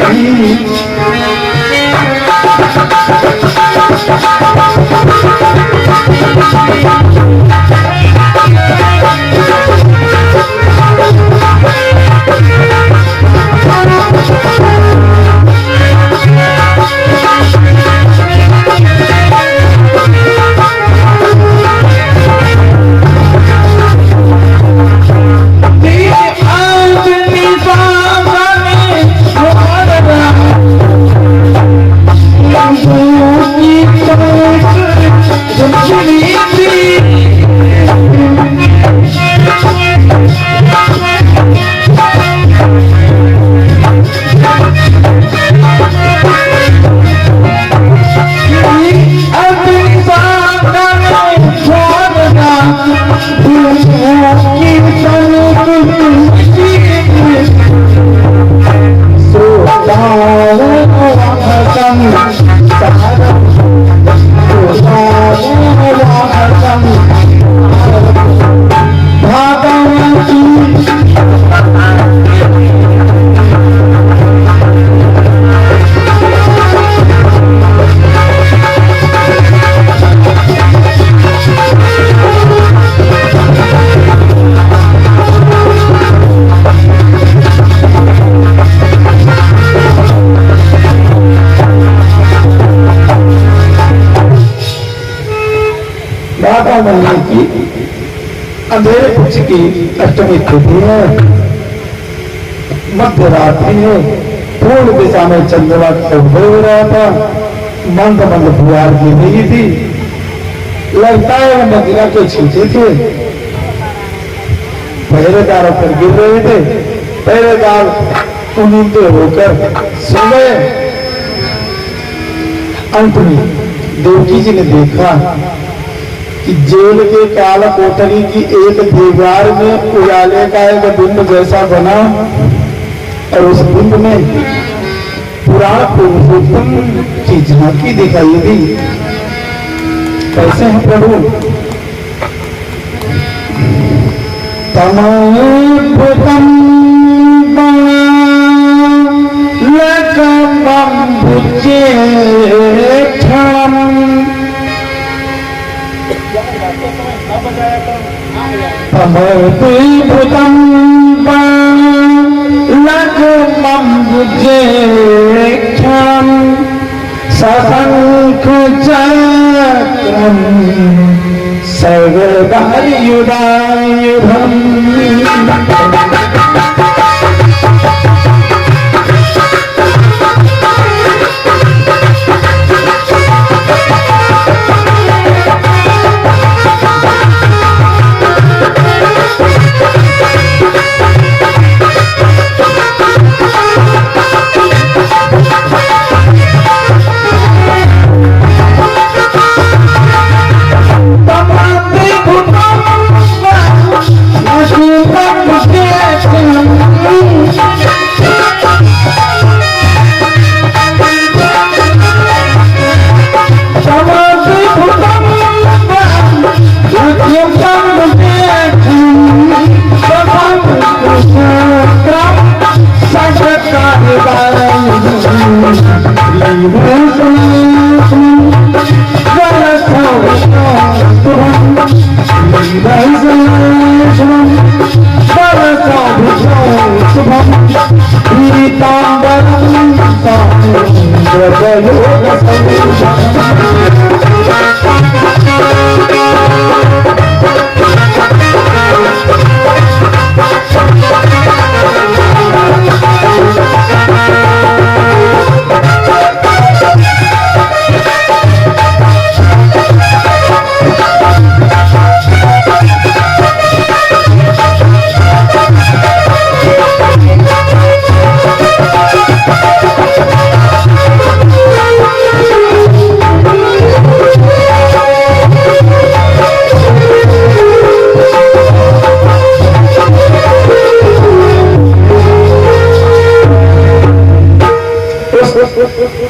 वाहतम सारम वाहतम भागवती महीने की अंधेरे पक्ष की अष्टमी तिथि है, मध्य रात्रि है, पूर्व दिशा में चंद्रमा उदय हो रहा था, मंद मंद फुहार गिर रही थी, लगता है वो नदिया के छींटे थे, पहरेदारों पर गिर रहे थे, पहरेदार उन्नीते होकर सो गए। अंत में देवकी जी ने देखा कि जेल के काल कोठरी की एक दीवार में उजाले का एक बिंब जैसा बना और उस बिंब में पुराण पुरुषोत्तम की झांकी दिखाई दी। कैसे हैं प्रभु? तमोभूतम लकम्बुजेक्षणम तमोभूतम लकम्बुजेक्षणम सशंख चक्रम सर्वदायुधायुधम।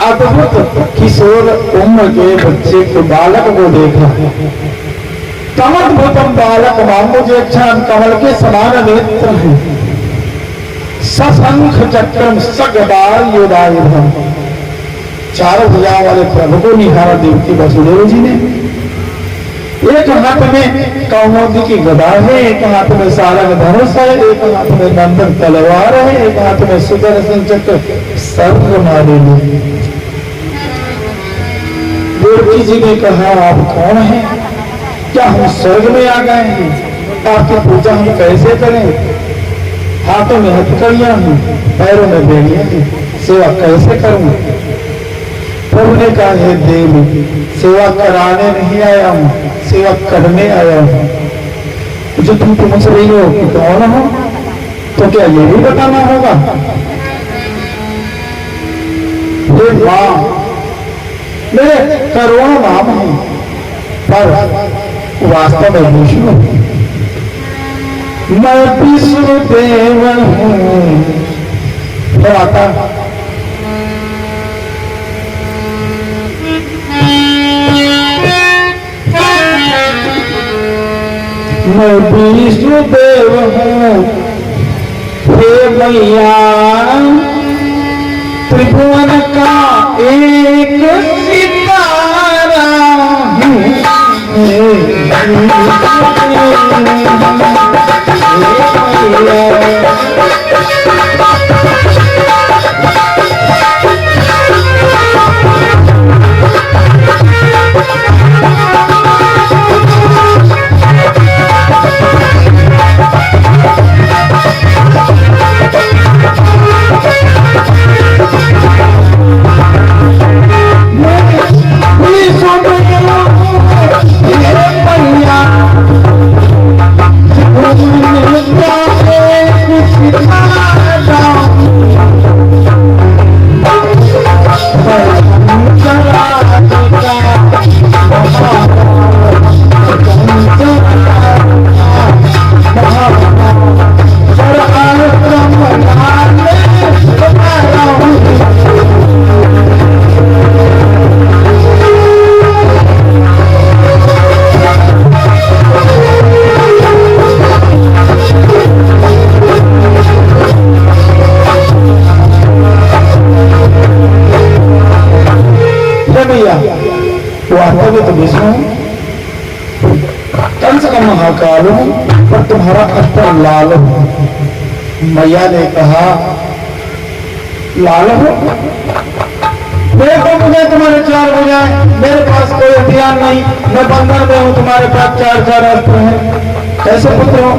अद्भुत किशोर उम्र के बच्चे को बालक को देखा। तमद्भुतम बालक मामुजेक्षण कमल के समान नेत्र है, सशंख चक्रम सगदार योदायुधम। चारों भुजाओं वाले प्रभु को निहारा देवकी वसुदेव जी ने। एक हाथ में कौमुदी की गदा है, एक हाथ में सारंग धनुष है, एक हाथ में नंदन तलवार है, एक हाथ में सुदर्शन चक्र सर्व मारे। देवकी जी ने कहा आप कौन हैं? क्या हम स्वर्ग में आ गए हैं? आपकी पूजा हम कैसे करें? हाथों में हथकड़ियां हैं, पैरों में बेड़ियां हैं, सेवा कैसे करूं? प्रभु ने कहा हे देवी, सेवा कराने नहीं आया हूं, सेवा करने आया हूं। जो तुम पूछ रही हो कि कौन हो, तो क्या ये भी बताना होगा? हे मां, मेरे करोड़ों नाम हैं, पर वास्तव में विष्णु, मैं विष्णु देव हूं। आता मैं विष्णुदेव हूँ हे मैया, त्रिभुवन का एक सितारा हूँ हे मैया। वास्तव में तो विष्णु कंस का महाकाल हूं, पर तुम्हारा अस्त्र लाल हो। मैया ने कहा लाल हो, देखो मुझे तुम्हारे चार भुजाएं, मेरे पास कोई हथियार नहीं, मैं बंधन में हूं, तुम्हारे पास चार चार अस्त्र हैं, कैसे पुत्र हो?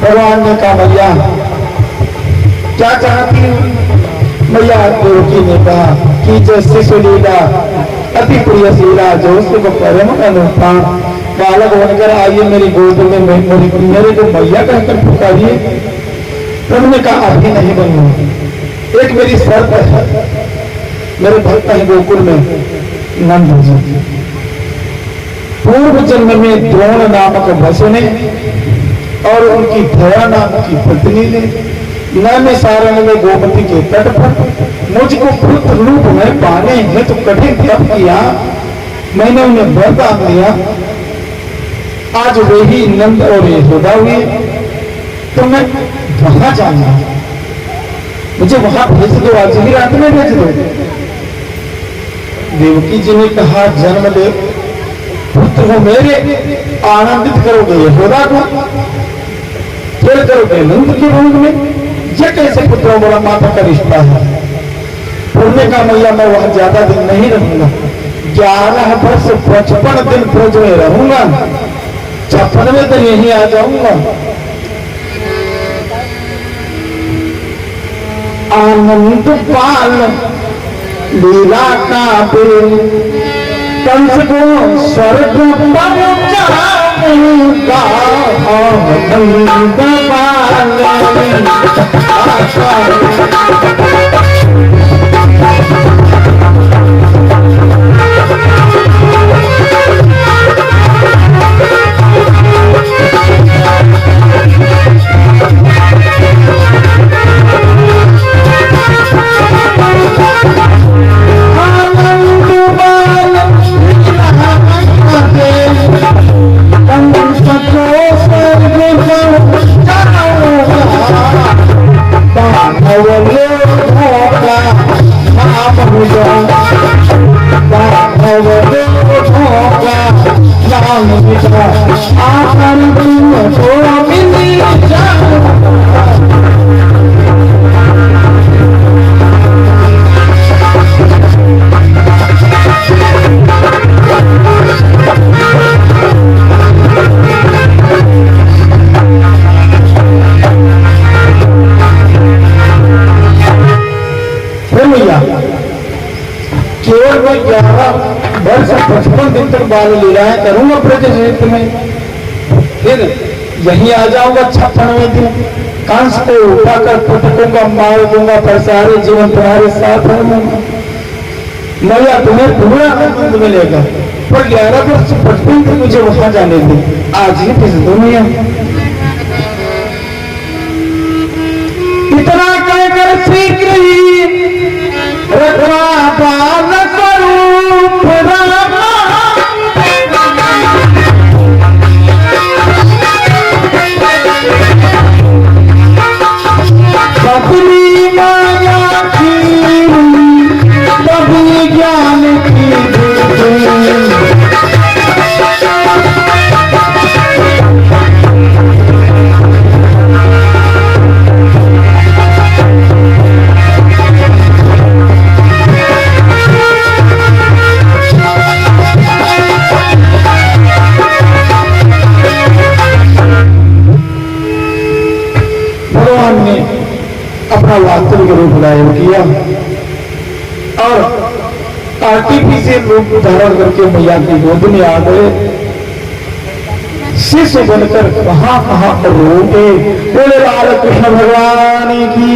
भगवान ने कहा मैया क्या चाहती हूँ? मैया देवकी ने कहा कि जो शिशु लीला अति प्रिय शीला जो उसको परम अनुपम बालक बनकर आइए मेरी गोद में, मेरे को मैया कहकर पुकारिए। प्रभु ने कहा अभी नहीं बनूंगी, एक मेरी शर्त है, मेरे भक्त हैं गोकुल में नंद जी, पूर्व जन्म में द्रोण नामक भसु ने और उनकी धया नाम की पत्नी ने नैमिषारण्य में गोमती के तट पर मुझको पुत्र रूप में पाने हैं तो कठिन तप किया, मैंने उन्हें वरदान दिया, आज वे ही नंद और यशोदा हुए, तो मैं वहां जाना, मुझे वहां भेज दो, आज ही रात में भेज दो। देवकी जी ने कहा जन्म ले पुत्र हो मेरे, आनंदित करोगे यशोदा को, फिर करोगे नंद के रूप में, ये कैसे पुत्रों बड़ा माता का रिश्ता है? पुण्य का मैया मैं वहां ज्यादा दिन नहीं रहूंगा, 11 वर्ष 55 दिन ब्रज में रहूंगा, 56वें दिन यहीं आ जाऊंगा। आनंद पाल लीला का बिल कंस को स्वर्ग पर जाऊंगा, आनंद पाल केवल मैं 11 वर्ष 55 दिन तक बाल लीलाएं करूंगा ब्रज क्षेत्र में, फिर यहीं आ जाऊंगा 56वें दिन, कंस को उठाकर पुटकूंगा, मार दूंगा, पर सारे जीवन तुम्हारे साथ रहूंगा। मैया तुम्हें पूरा आनंद मिलेगा, पर 11 वर्ष 55 दिन मुझे वहां जाने दे, आज ही किस दुनिया। इतना कहकर शीघ्र ही रखवा बाल स्वरूप रामा रूप गायब किया और आर्टिफिशियल रूप धारण करके मैया की गोद में आ गए। शिष्य बनकर कहां कहां पर रोके। बोले बाल कृष्ण भगवान की।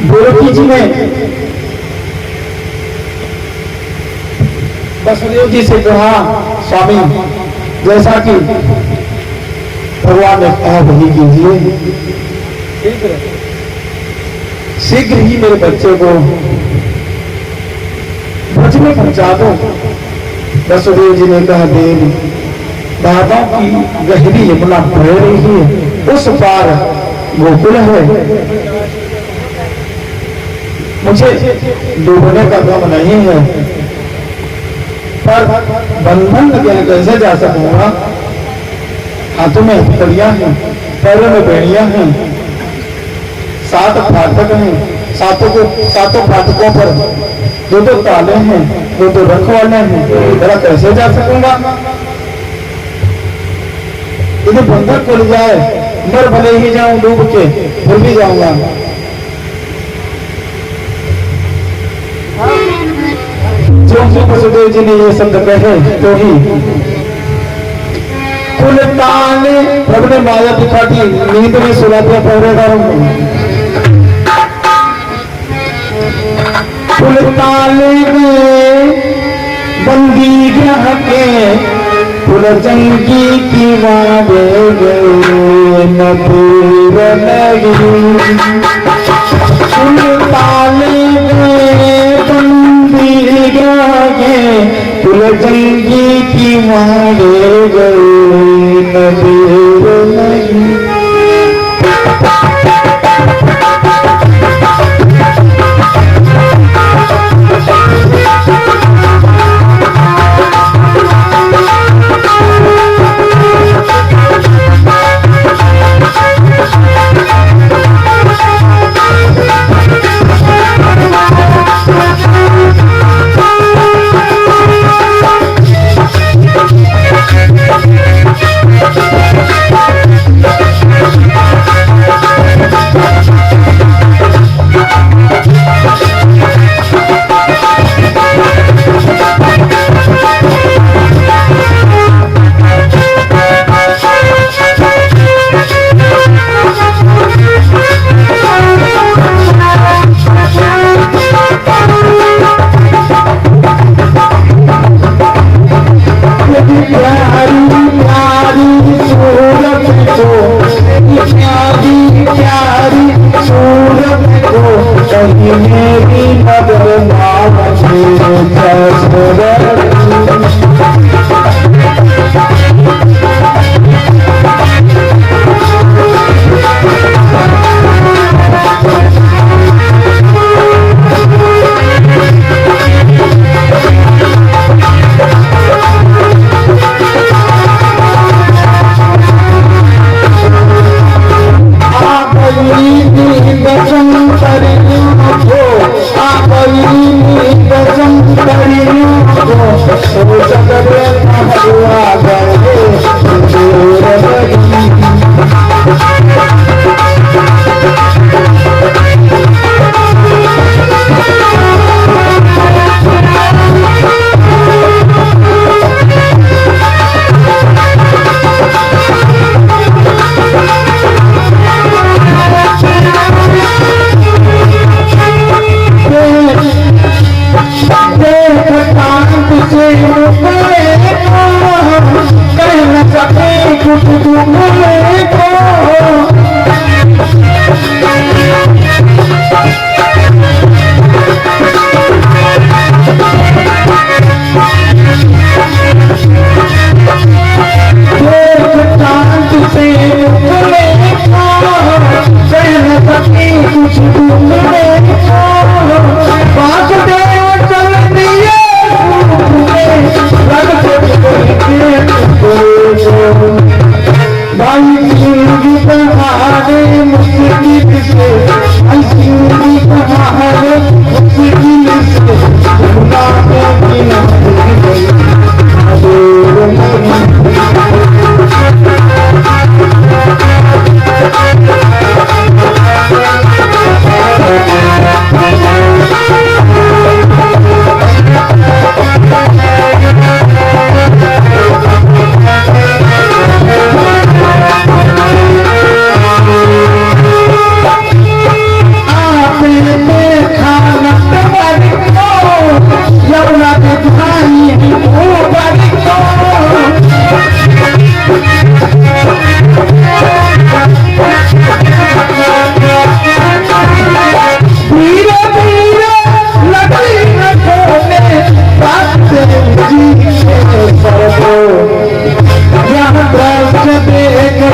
गोरखी जी ने वसुदेव जी से कहा, स्वामी जैसा कि भगवान ने कहा वही कीजिए, शीघ्र ही मेरे बच्चे को ब्रज में पहुंचा दो। वसुदेव जी ने कहा, देव दादाओं की गहरी यमुना बह रही है, उस पार गोकुल है, मुझे डूबने का गम नहीं है, पर बंधन लगे कैसे जा सकूंगा। हाथों में हथकड़ियां हैं, पैरों में बेड़ियां हैं, 7 फाटक हैं, सातों फाटकों पर 2 ताले हैं, 2 रखवाले हैं, जरा कैसे जा सकूंगा। यदि बंधन खुल जाए, मर भले ही जाऊं डूब के, फिर भी जाऊंगा। जो वसुदेव जी ने ये शब्द कहे तो ही कुल ताले प्रभु ने माया दिखा दी, नींद में सुला दिया पहरेदारों में। कुल ताले में बंदी ग्रह के कुल जंगी की वादे गए न दूर लगी। कुल ताले में बंदी ग्रह के कुल जंगी की वादे गए न दूर लगी।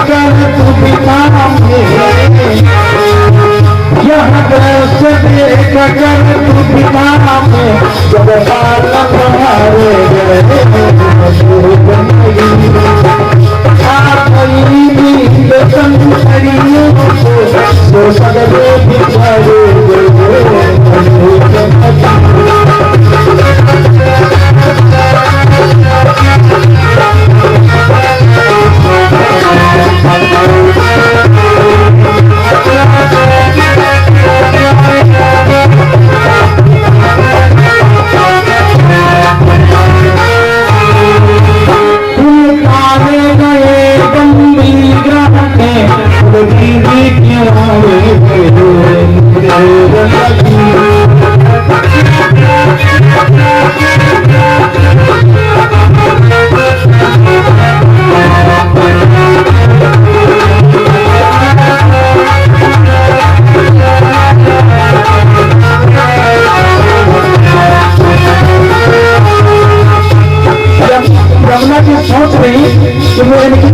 कर तू बिना में, यहाँ दर्श देख कर तू बिना में, जब बालक हारे गए संतरियों को सो सगरे बिछारे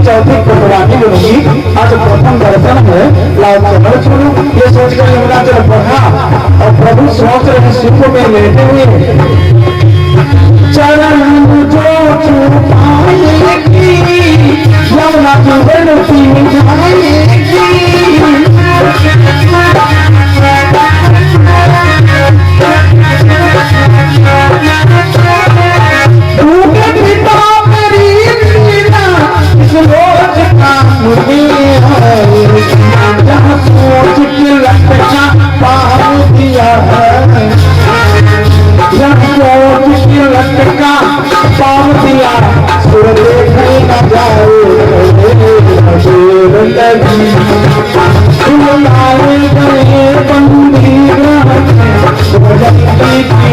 चौथी कुर्बानी करूंगी। आज प्रथम दर्शन है लाभ समझ छोड़ू, ये सोचकर यमुना जल बढ़ा और प्रभु सोच रहे सुख में लेटे हुए चरण जो छुपाएगी यमुना की बनती जाएगी। जहाँ सोच के लटका पाँव दिया है, जहाँ सोच के लटका पाँव दिया, सुर देखे न जाए लगी लाए गए बंदी जगती की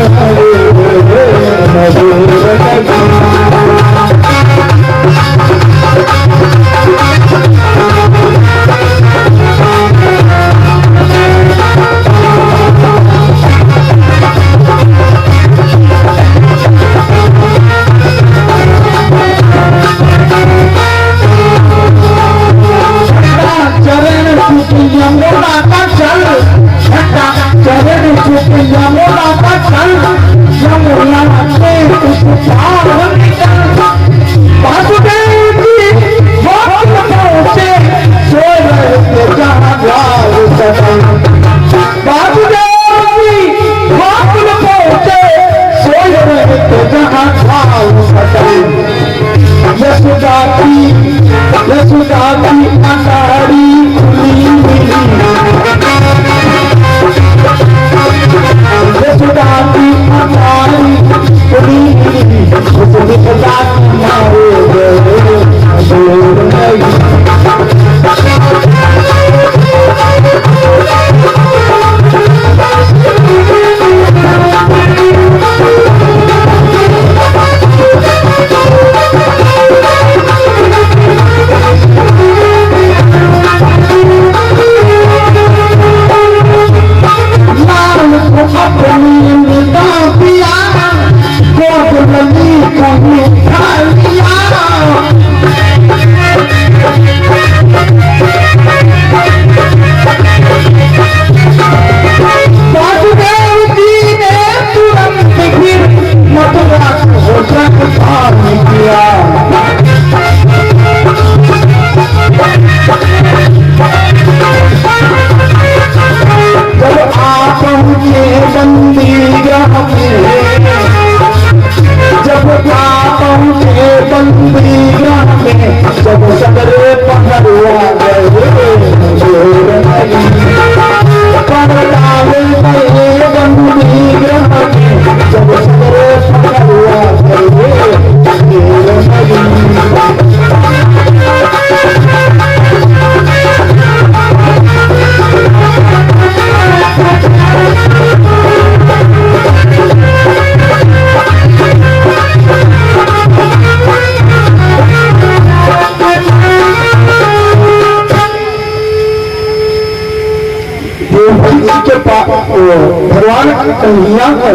भगवान कन्हैया को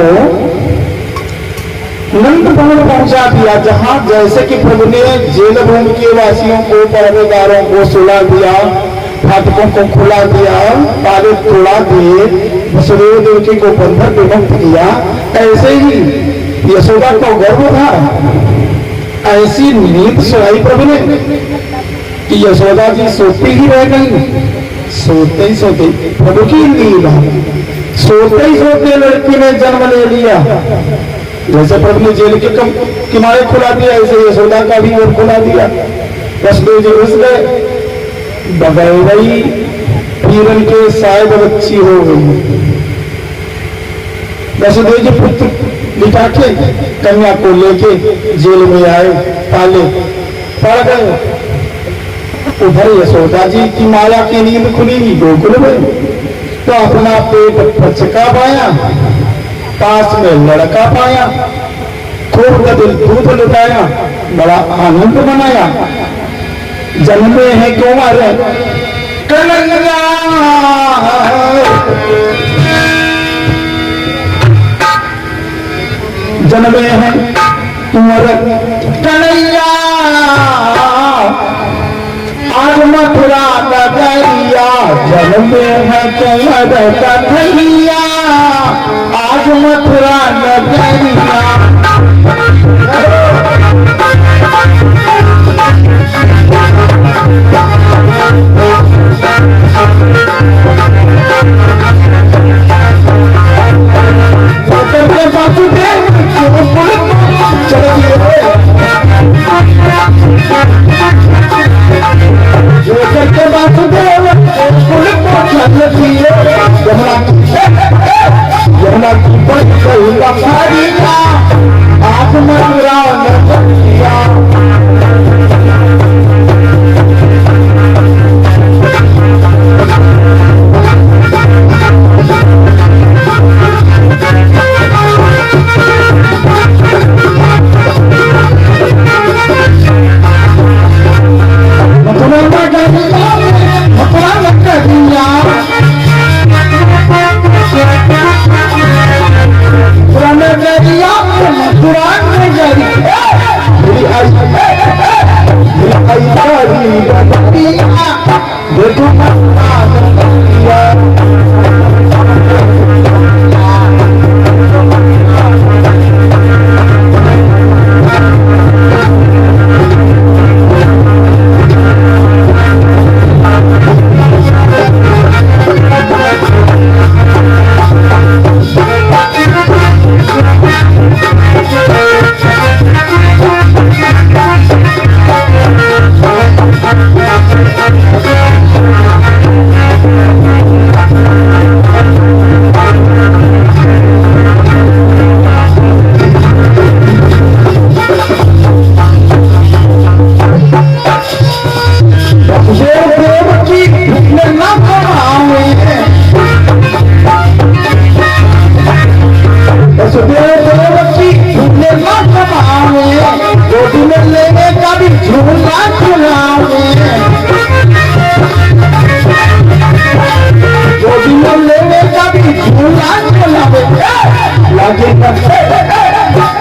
नंद भवन पहुंचा दिया, जहां जैसे कि प्रभु ने जेल भूमि के वासियों को, पहरेदारों को सुला दिया, फाटकों को खुला दिया, ताले तोड़ा दिए, वसुदेव देवकी को बंधन विमुक्त किया, ऐसे ही यशोदा को गर्व था। ऐसी नींद सुनाई प्रभु ने कि यशोदा जी सोती ही रह गई। सोते ही सोते प्रभु की नींद, सोते ही सोते लड़की ने जन्म ले लिया। जैसे प्रभु ने जेल के किनारे खुला दिया, ऐसे यशोदा का भी और खुला दिया। वसुदेव जी घुस गए, बगल गई, पीरन के शायद बच्ची हो गई। वसुदेव जी पुत्र लिटा के कन्या को लेके जेल में आए, पाले पड़ गए। उधर यशोदा जी की माया की नींद खुली, गोकुल में तो अपना पेट पचका पाया, पास में लड़का पाया, खूब दिल दूध लुटाया, बड़ा आनंद मनाया। जन्मे है कुंवर कन्हैया, जन्मे है कुंवर कन्हैया, आज मथुरा नगरिया, जन्मे है कुंवर कन्हैया, आज मथुरा नगरिया। यमुना की आज मथुरा नगरिया।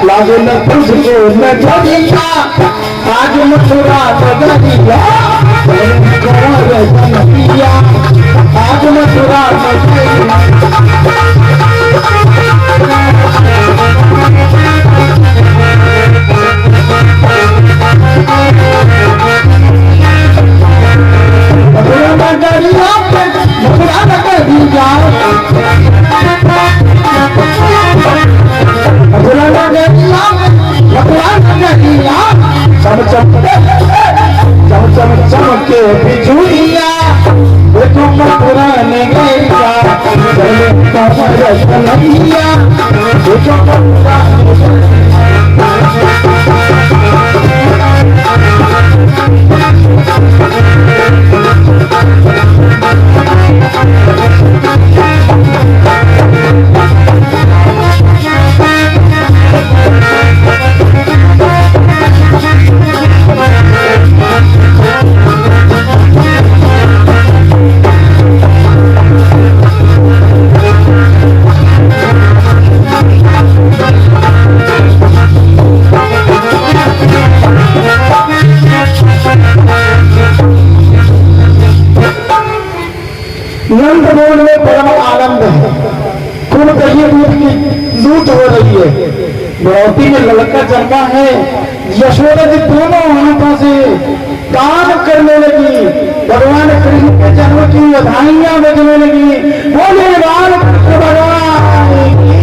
लागे न तुझको नजरिया, आज मथुरा नगरिया, आज मथुरा नगरिया। चमके बिजुलिया, देखो मथुरा नगरिया, देखो मथुरा नंद मोड़ में परम आनंद है, खूब कहिए दूध की लूट हो रही है। द्रौपदी में लड़का जन्मा है, यशोदा जी दोनों हाथों से दान करने लगी, भगवान कृष्ण के जन्म की बधाइयां बजने लगी। बोले बाल कृष्ण भगवान की।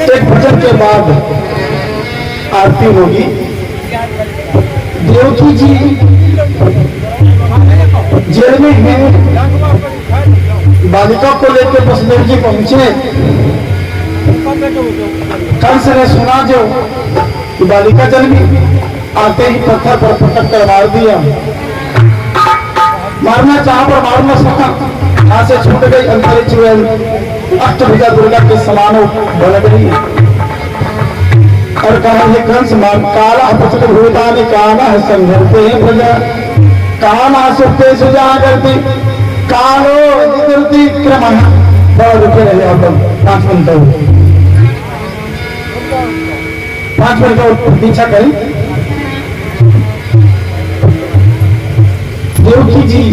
एक भजन के बाद आरती होगी। देवकी जी जेल में हैं, बालिका को लेकर वसुदेव जी पहुंचे। कंस ने सुना जो कि बालिका जन्मी, आते ही पत्थर पर पटक कर मार दिया। मारना चाहा पर मार न सका, हाथ से छूट गई, अंतरिक्ष में अष्टभुजा दुर्गा के समान बन गई। और कहा ये कंस काला पुत्र भूतानि काला संघर्ते प्रजा कामा सुप्ते सुजागरति कालो निकृति क्रमः। बड़ा रुके रहे अपन 5 मिनट हो, 5 मिनट का प्रतीक्षा करें। देवकी जी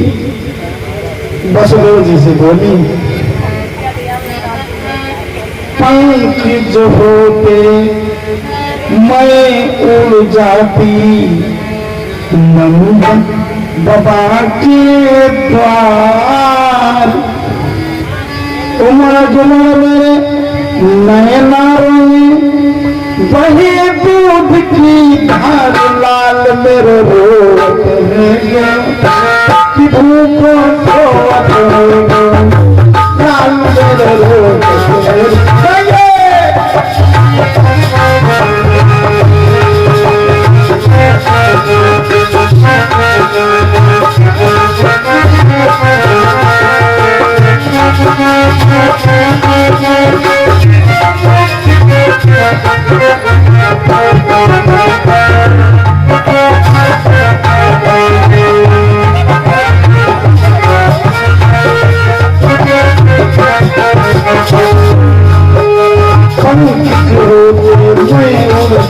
वसुदेव जी से बोली, पंख जो होते मैं उड़ जाती नंद बाबा के द्वार। उमर जुमर मेरे नैना वही दूध की धार लाल मेरे रोत कि भूख लाल मेरे रोत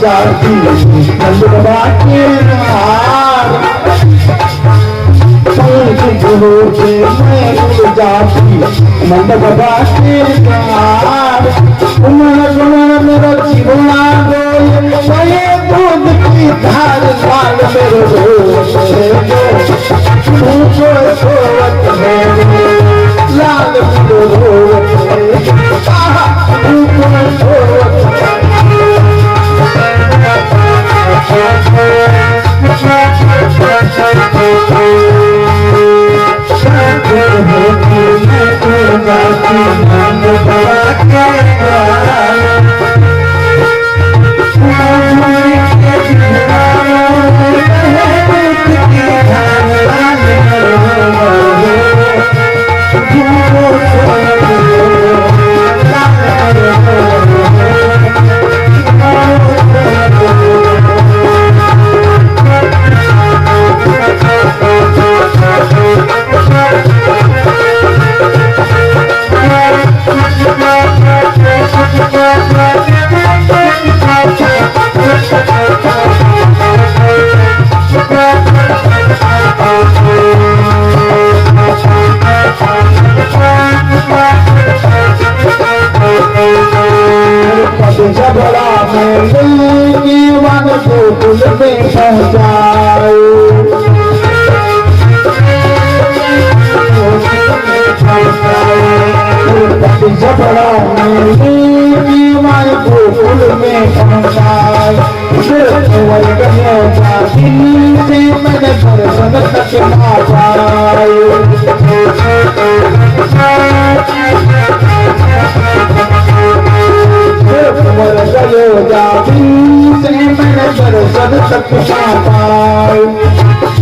जाती नंद बाबा के द्वार। पंख होते मैं उड़ जाती नंद बाबा के द्वार। उमर गुमर मेरा जीवना गोल वही दूध की धार लाल मेरे रोत लाल मेरे रोत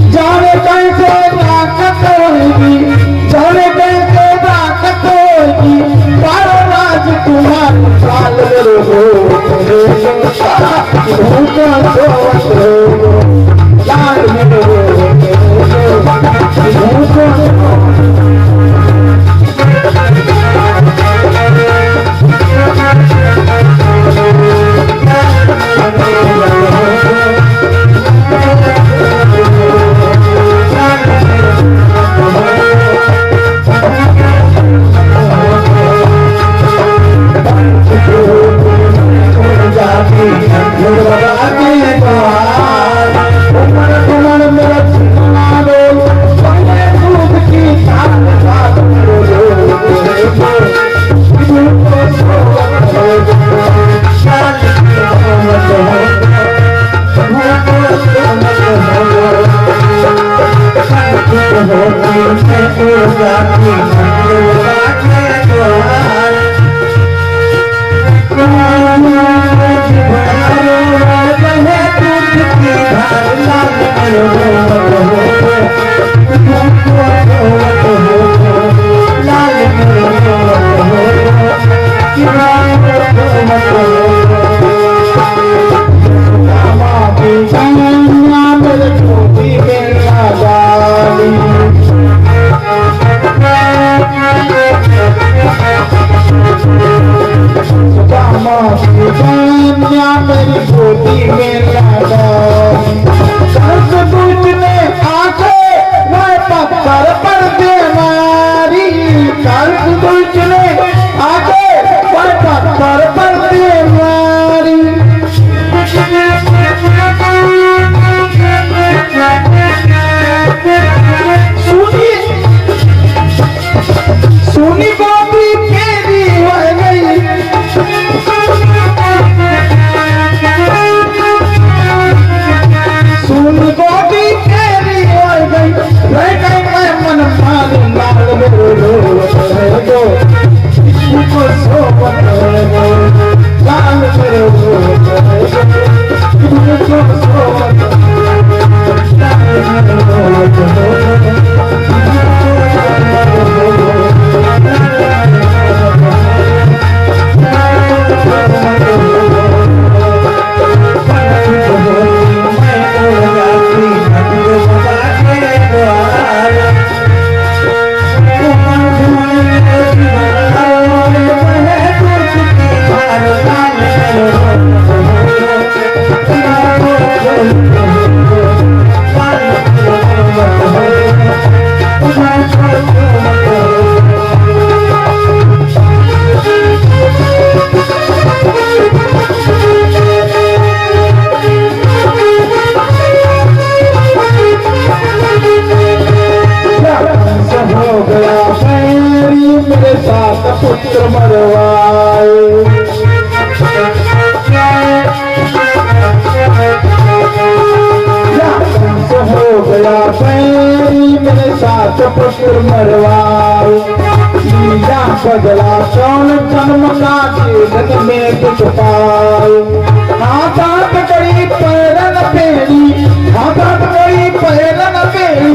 जाने कैसे होती है दुर्गा की दुर्गा के द्वार मेरी गोदी में लगा ने आके मैं पत्थर पर दे मारी ने आके मैं पत्थर पर दे मारी सुनी बाबी मेरी हो गई सुन गोभी तेरी हो गई रह गई मैं मन मार लाल मेरे दो इसको सोबत दो लाल मेरे इसको सोबत पुत्र मरवाए हो गया पैरी मेरे साथ पुत्र मरवाए लीला बदला कौन जन्म का खेल में कुछ पाए हाथ कड़ी पैरन पेड़ी हाथ कड़ी पैरन पेड़ी